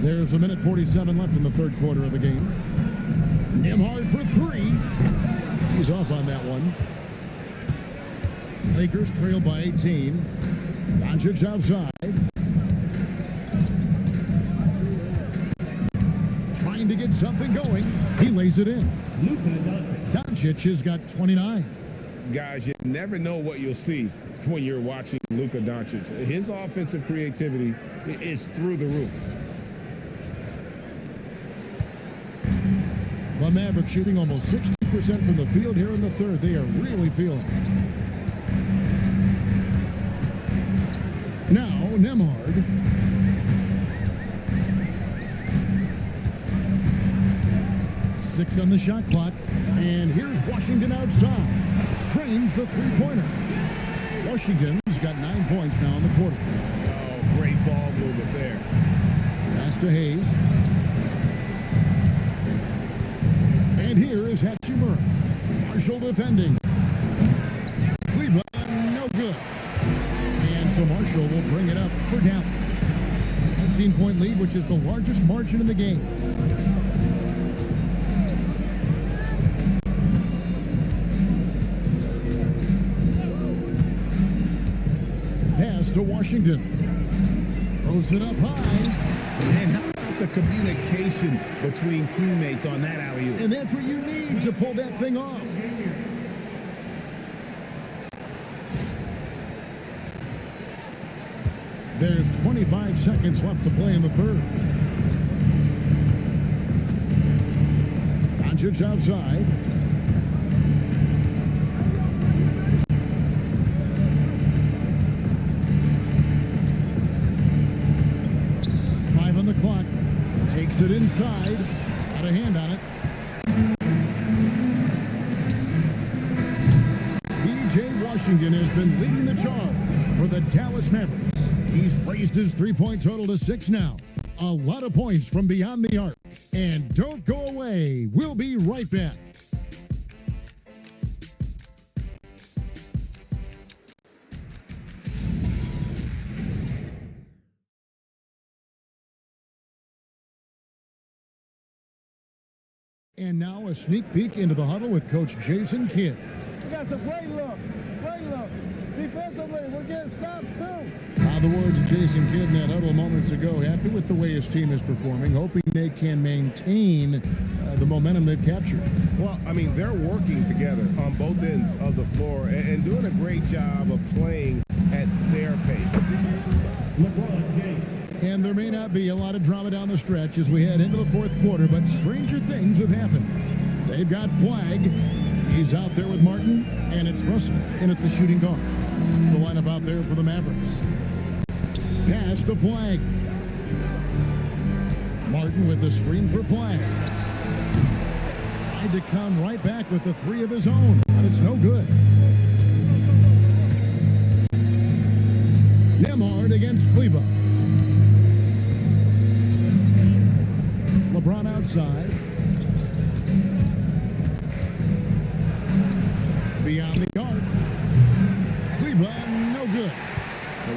There's 1:47 left in the third quarter of the game. Nemhard for 3. He's off on that one. Lakers trail by 18. Doncic outside. Trying to get something going. He lays it in. Doncic has got 29. Guys, you never know what you'll see when you're watching Luka Doncic. His offensive creativity is through the roof. The Mavericks shooting almost 60% from the field here in the third. They are really feeling it. Now, Nemhard. Six on the shot clock. And here's Washington outside. Trains the three-pointer. Washington's got 9 points now in the quarter. Oh, great ball movement there. Pass to Hayes. And here is Hachimura. Marshall defending. Cleveland, no good. And so Marshall will bring it up for Dallas. 18-point lead, which is the largest margin in the game. Pass to Washington. Throws it up high. And how about the communication between teammates on that alley-oop? And that's what you need to pull that thing off. There's 25 seconds left to play in the third. Doncic outside. On the clock, takes it inside, got a hand on it. P.J. Washington has been leading the charge for the Dallas Mavericks. He's raised his three-point total to 6 now. A lot of points from beyond the arc. And don't go away. We'll be right back. And now a sneak peek into the huddle with Coach Jason Kidd. We got some great looks. Great looks. Defensively, we're getting stops too. The words of Jason Kidd in that huddle moments ago. Happy with the way his team is performing, hoping they can maintain the momentum they've captured. Well, I mean, they're working together on both ends of the floor and doing a great job of playing at their pace. And there may not be a lot of drama down the stretch as we head into the fourth quarter, but stranger things have happened. They've got Flag. He's out there with Martin, and it's Russell in at the shooting guard. It's the lineup out there for the Mavericks. Pass to Flag. Martin with the screen for Flag. Tried to come right back with the three of his own, but it's no good. Nembhard against Kleber. LeBron outside. Beyond the arc. Kleber, no good.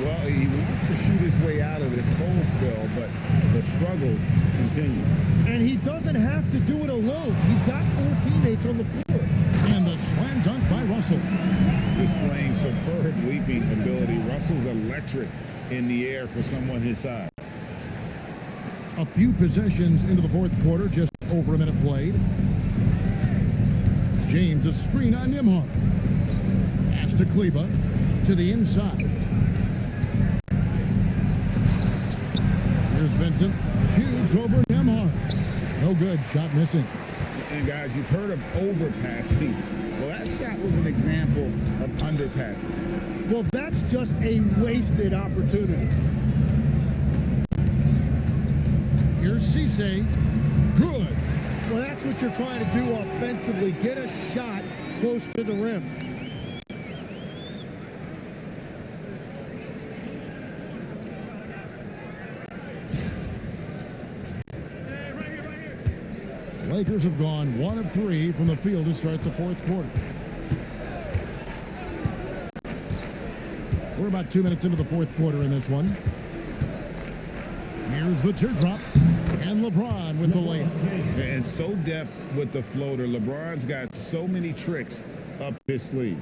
Well, he wants to shoot his way out of this cold spell, but the struggles continue. And he doesn't have to do it alone. He's got 4 teammates on the floor. And the slam dunk by Russell. Displaying superb leaping ability. Russell's electric in the air for someone his size. A few possessions into the fourth quarter, just over a minute played. James, a screen on Nembhard. Pass to Kleber, to the inside. Here's Vincent, shoots over Nembhard. No good, shot missing. And guys, you've heard of overpassing. Well, that shot was an example of underpassing. Well, that's just a wasted opportunity. Here's Cisse. Good. Well, that's what you're trying to do offensively. Get a shot close to the rim. Lakers have gone 1 of 3 from the field to start the fourth quarter. We're about 2 minutes into the fourth quarter in this one. Here's the teardrop. And LeBron with the layup. And so deft with the floater. LeBron's got so many tricks up his sleeve.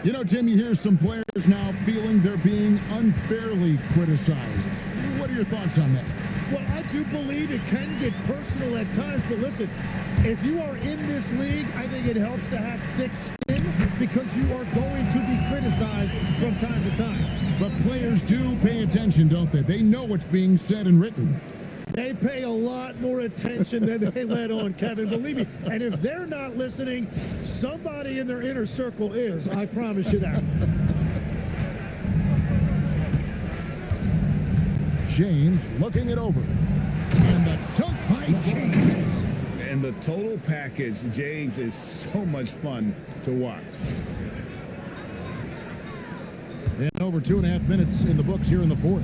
You know, Tim, you hear some players now feeling they're being unfairly criticized. What are your thoughts on that? Well, I do believe it can get personal at times, but listen, if you are in this league, I think it helps to have thick skin because you are going to be criticized from time to time. But players do pay attention, don't they? They know what's being said and written. They pay a lot more attention than they let on, Kevin, believe me. And if they're not listening, somebody in their inner circle is. I promise you that. James looking it over. And the dunk by James. And the total package, James, is so much fun to watch. And over 2.5 minutes in the books here in the fourth.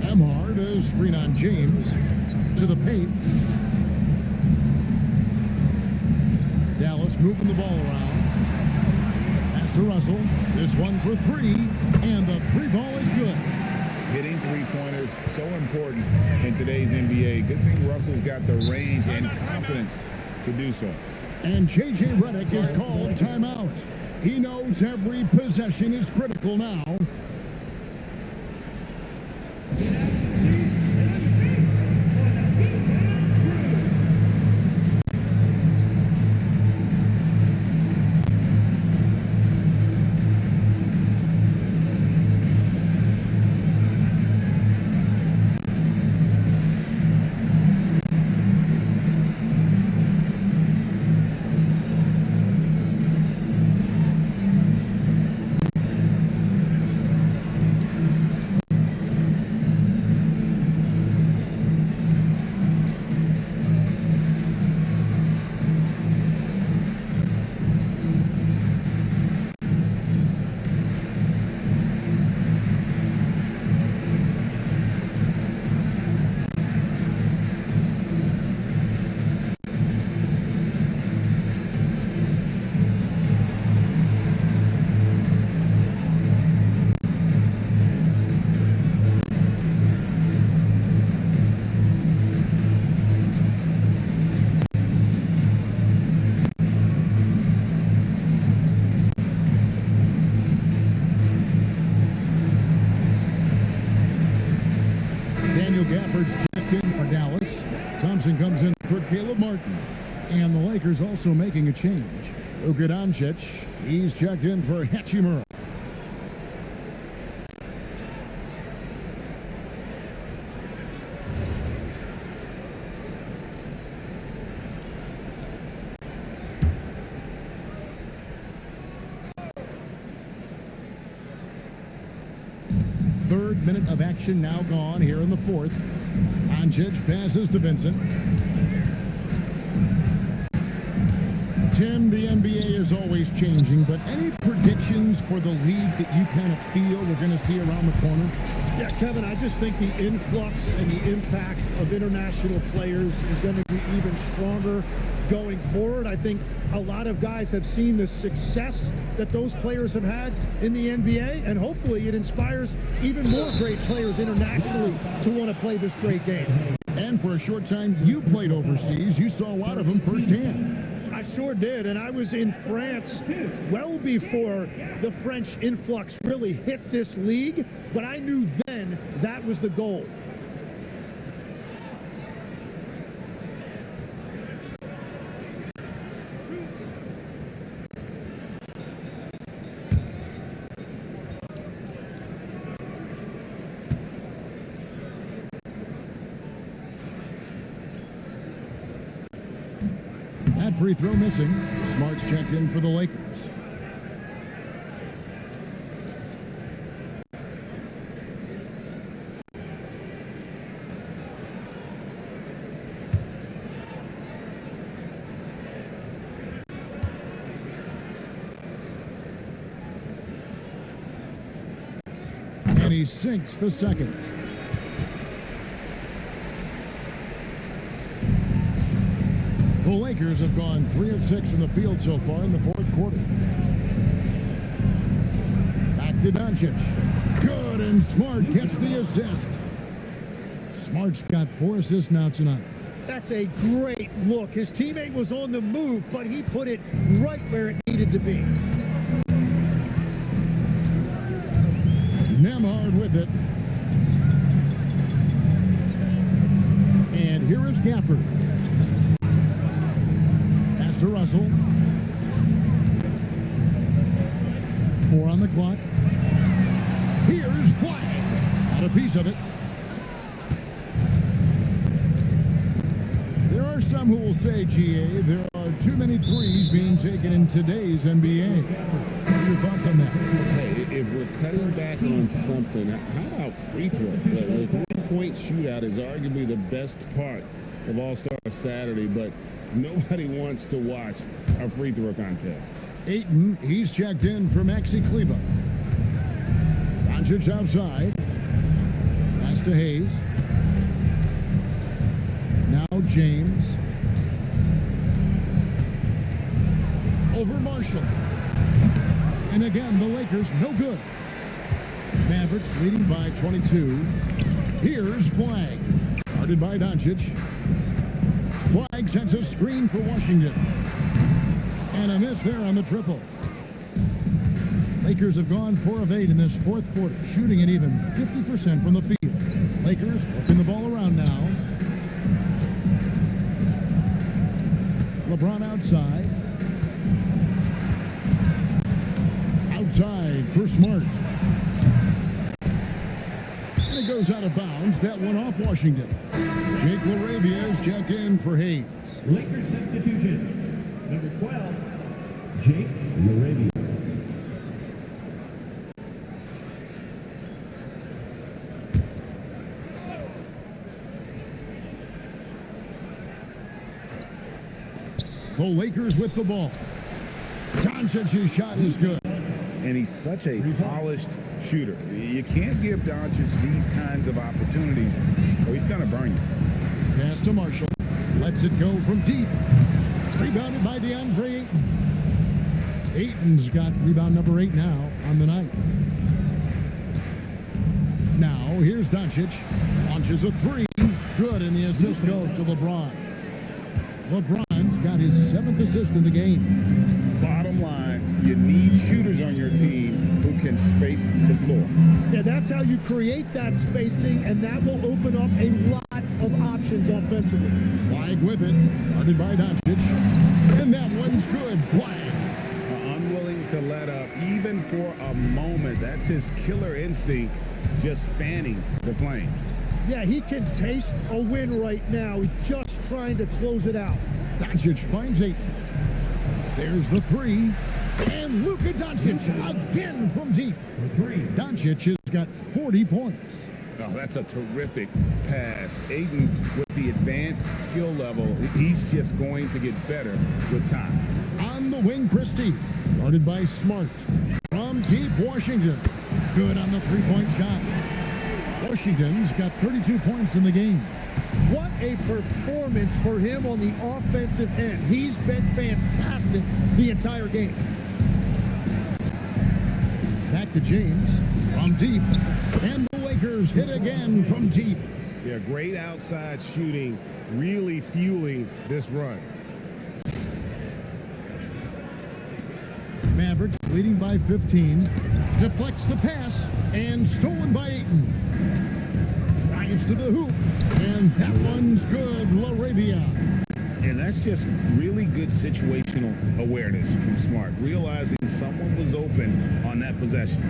Emhard, a screen on James to the paint. Dallas moving the ball around. Pass to Russell. This one for three. And the three ball is good. Hitting three-pointers, so important in today's NBA. Good thing Russell's got the range and confidence to do so. And J.J. Redick is called timeout. He knows every possession is critical now. Gafford's checked in for Dallas. Thompson comes in for Caleb Martin. And the Lakers also making a change. Luka Doncic, he's checked in for Hachimura. Third minute of action now gone here in the fourth. Doncic passes to Vincent. Tim, the NBA is always changing, but any predictions for the league that you kind of feel we're going to see around the corner? Yeah, Kevin, I just think the influx and the impact of international players is going to be even stronger going forward. I think a lot of guys have seen the success that those players have had in the NBA, and hopefully it inspires even more great players internationally to want to play this great game. And for a short time, you played overseas. You saw a lot of them firsthand. I sure did, and I was in France well before the French influx really hit this league, but I knew then that was the goal. That free throw missing. Smart's checked in for the Lakers. And he sinks the second. The Lakers have gone 3 of 6 in the field so far in the fourth quarter. Back to Doncic. Good, and Smart gets the assist. Smart's got 4 assists now tonight. That's a great look. His teammate was on the move, but he put it right where it needed to be. Nembhard with it. And here is Gafford. Pass to Russell. 4 on the clock. Here's Flag. Got a piece of it. There are some who will say, GA, there are too many threes being taken in today's NBA. What are your thoughts on that? Hey, if we're cutting back on something, how about free throw? The three-point shootout is arguably the best part of All-Star Saturday, but nobody wants to watch a free throw contest. Ayton, he's checked in for Maxi Kleba. Doncic outside. Pass to Hayes. Now James. Over Marshall. And again, the Lakers no good. Mavericks leading by 22. Here's Flag. Guarded by Doncic. Flag sets a screen for Washington. And a miss there on the triple. Lakers have gone 4 of 8 in this fourth quarter, shooting at even 50% from the field. Lakers working the ball around now. LeBron outside. Outside for Smart. And it goes out of bounds. That one off Washington. Jake LaRavia is checked in for Hayes. Lakers substitution. Number 12, Jake LaRavia. The Lakers with the ball. Doncic's shot is good. And he's such a polished shooter. You can't give Doncic these kinds of opportunities, or he's going to burn you. Pass to Marshall. Lets it go from deep. Rebounded by DeAndre Ayton. Ayton's got rebound number 8 now on the night. Now, here's Doncic. Launches a 3. Good, and the assist goes to LeBron. LeBron's got his 7th assist in the game. Bottom line, you need shooters on your team who can space the floor. Yeah, that's how you create that spacing, and that will open up a lot of options offensively. Flag with it, guarded by Doncic. And that one's good. Flag. Unwilling to let up, even for a moment. That's his killer instinct, just fanning the flames. Yeah, he can taste a win right now. He's just trying to close it out. Doncic finds 8. There's the 3. And Luka Doncic again from deep. Doncic has got 40 points. Oh, that's a terrific pass. Ayton, with the advanced skill level, he's just going to get better with time. On the wing, Christie. Guarded by Smart. From deep, Washington. Good on the three-point shot. Washington's got 32 points in the game. What a performance for him on the offensive end. He's been fantastic the entire game. Back to James from deep. And the Lakers hit again from deep. Yeah, great outside shooting, really fueling this run. Mavericks leading by 15. Deflects the pass and stolen by Ayton. Drives to the hoop. And that one's good. LaRavia. And that's just really good situational awareness from Smart, realizing someone was open on that possession.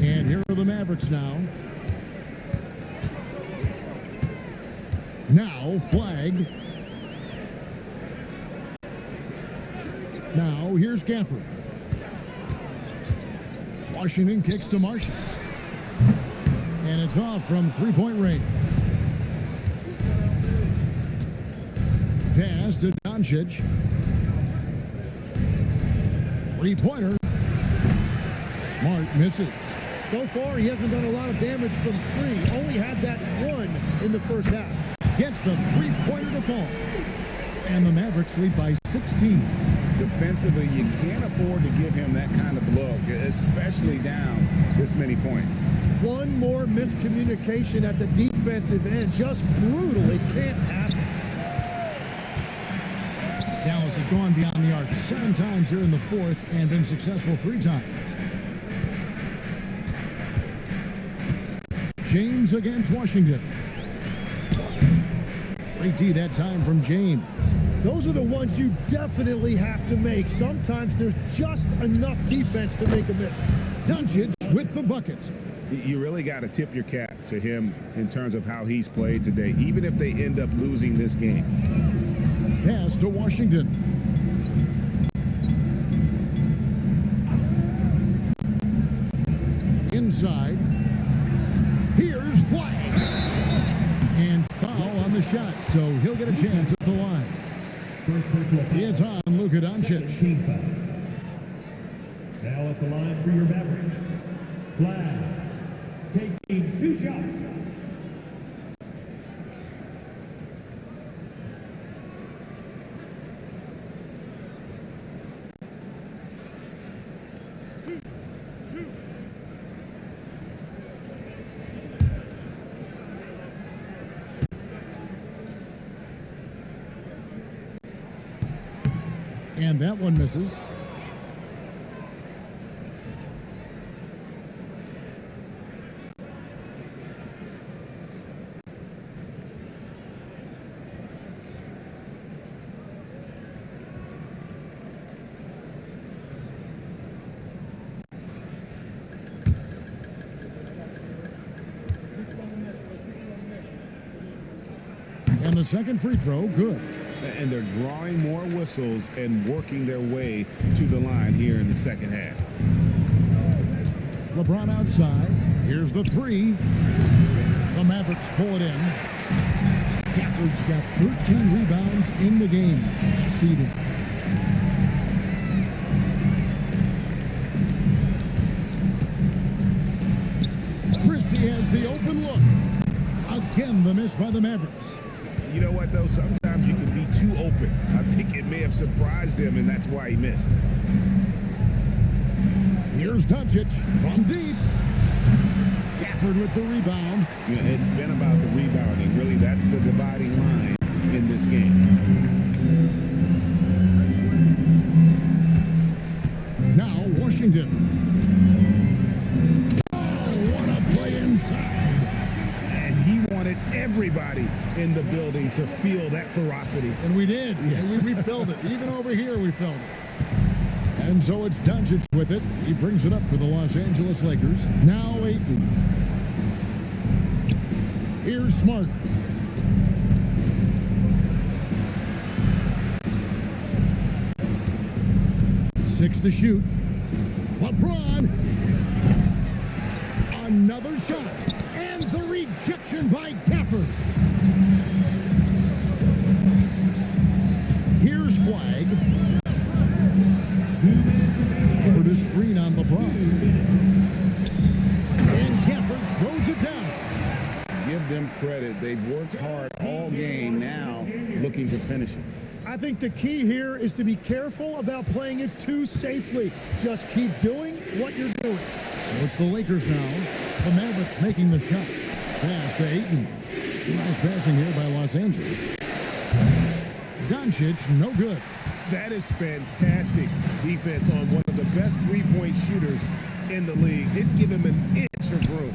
And here are the Mavericks now. Now, Flag. Now, here's Gafford. Washington kicks to Marshall. And it's off from three-point range. Pass to Doncic. Three-pointer. Smart misses. So far, he hasn't done a lot of damage from 3. Only had that 1 in the first half. Gets the three-pointer to fall. And the Mavericks lead by 16. Defensively, you can't afford to give him that kind of look, especially down this many points. One more miscommunication at the defensive end. Just brutal. It can't happen. Dallas has gone beyond the arc 7 times here in the fourth and been successful 3 times. James against Washington. Great D that time from James. Those are the ones you definitely have to make. Sometimes there's just enough defense to make a miss. Doncic with the bucket. You really got to tip your cap to him in terms of how he's played today, even if they end up losing this game. Pass to Washington. Inside. Here's shot, so he'll get a chance at the line. First personal foul. It's on Luka Doncic. Team foul. Now at the line for your Mavericks. Flag. Taking 2 shots. And that one misses. And the second free throw, good. And they're drawing more whistles and working their way to the line here in the second half. LeBron outside. Here's the three. The Mavericks pull it in. Gafford's got 13 rebounds in the game. Seeding. Christie has the open look. Again, the miss by the Mavericks. You know what, though? Sometimes you can be too open. I think it may have surprised him, and that's why he missed. Here's Doncic from deep. Gafford with the rebound. You know, it's been about the rebounding. Really, that's the dividing line in this game. Now, Washington. Oh, what a play inside. Wanted everybody in the building to feel that ferocity. And we did. Yeah. And we felt it. Even over here, we felt it. And so it's Doncic with it. He brings it up for the Los Angeles Lakers. Now Ayton. Here's Smart. Six to shoot. LeBron. Another shot. And the rejection by Gafford. Here's Flag. For the screen on LeBron. And Gafford throws it down. Give them credit. They've worked hard all game, now looking to finish it. I think the key here is to be careful about playing it too safely. Just keep doing what you're doing. So it's the Lakers now. The Mavericks making the shot. Pass to Ayton. Nice passing here by Los Angeles. Doncic, no good. That is fantastic defense on one of the best three-point shooters in the league. Didn't give him an inch of room.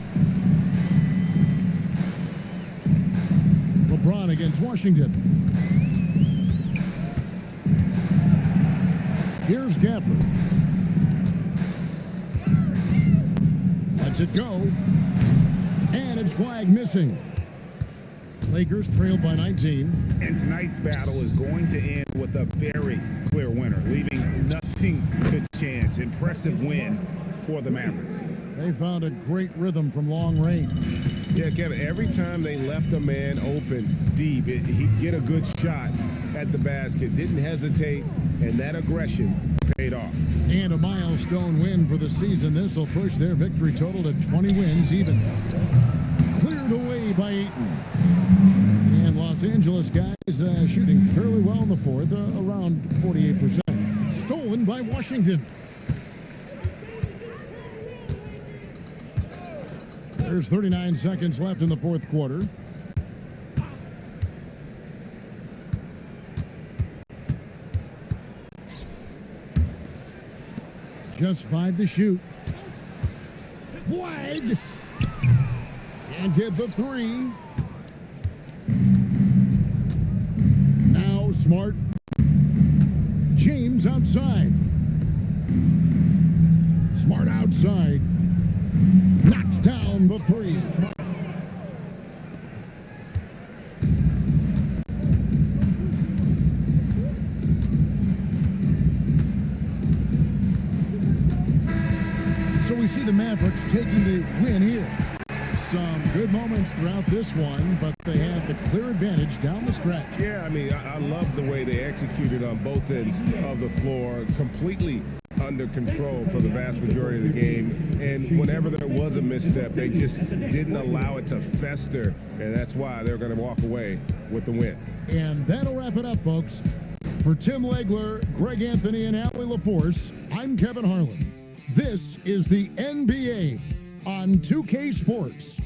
LeBron against Washington. Here's Gafford. Lets it go. And it's Flag missing. Lakers trailed by 19. And tonight's battle is going to end with a very clear winner, leaving nothing to chance. Impressive win for the Mavericks. They found a great rhythm from long range. Yeah, Kevin, every time they left a man open deep, he'd get a good shot at the basket. Didn't hesitate, and that aggression paid off. And a milestone win for the season. This will push their victory total to 20 wins even. Cleared away by Ayton. And Los Angeles guys shooting fairly well in the fourth, around 48%. Stolen by Washington. There's 39 seconds left in the fourth quarter. Just 5 to shoot. Flag. And get the 3. Now Smart. James outside. Smart outside. Knocks down the 3. So we see the Mavericks taking the win here. some good moments throughout this one, but they had the clear advantage down the stretch. Yeah, I mean, I love the way they executed on both ends of the floor, completely under control for the vast majority of the game. And whenever there was a misstep, they just didn't allow it to fester, and that's why they're going to walk away with the win. And that'll wrap it up, folks. For Tim Legler, Greg Anthony, and Allie LaForce, I'm Kevin Harlan. This is the NBA on 2K Sports.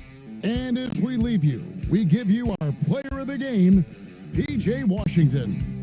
And as we leave you, we give you our player of the game, PJ Washington.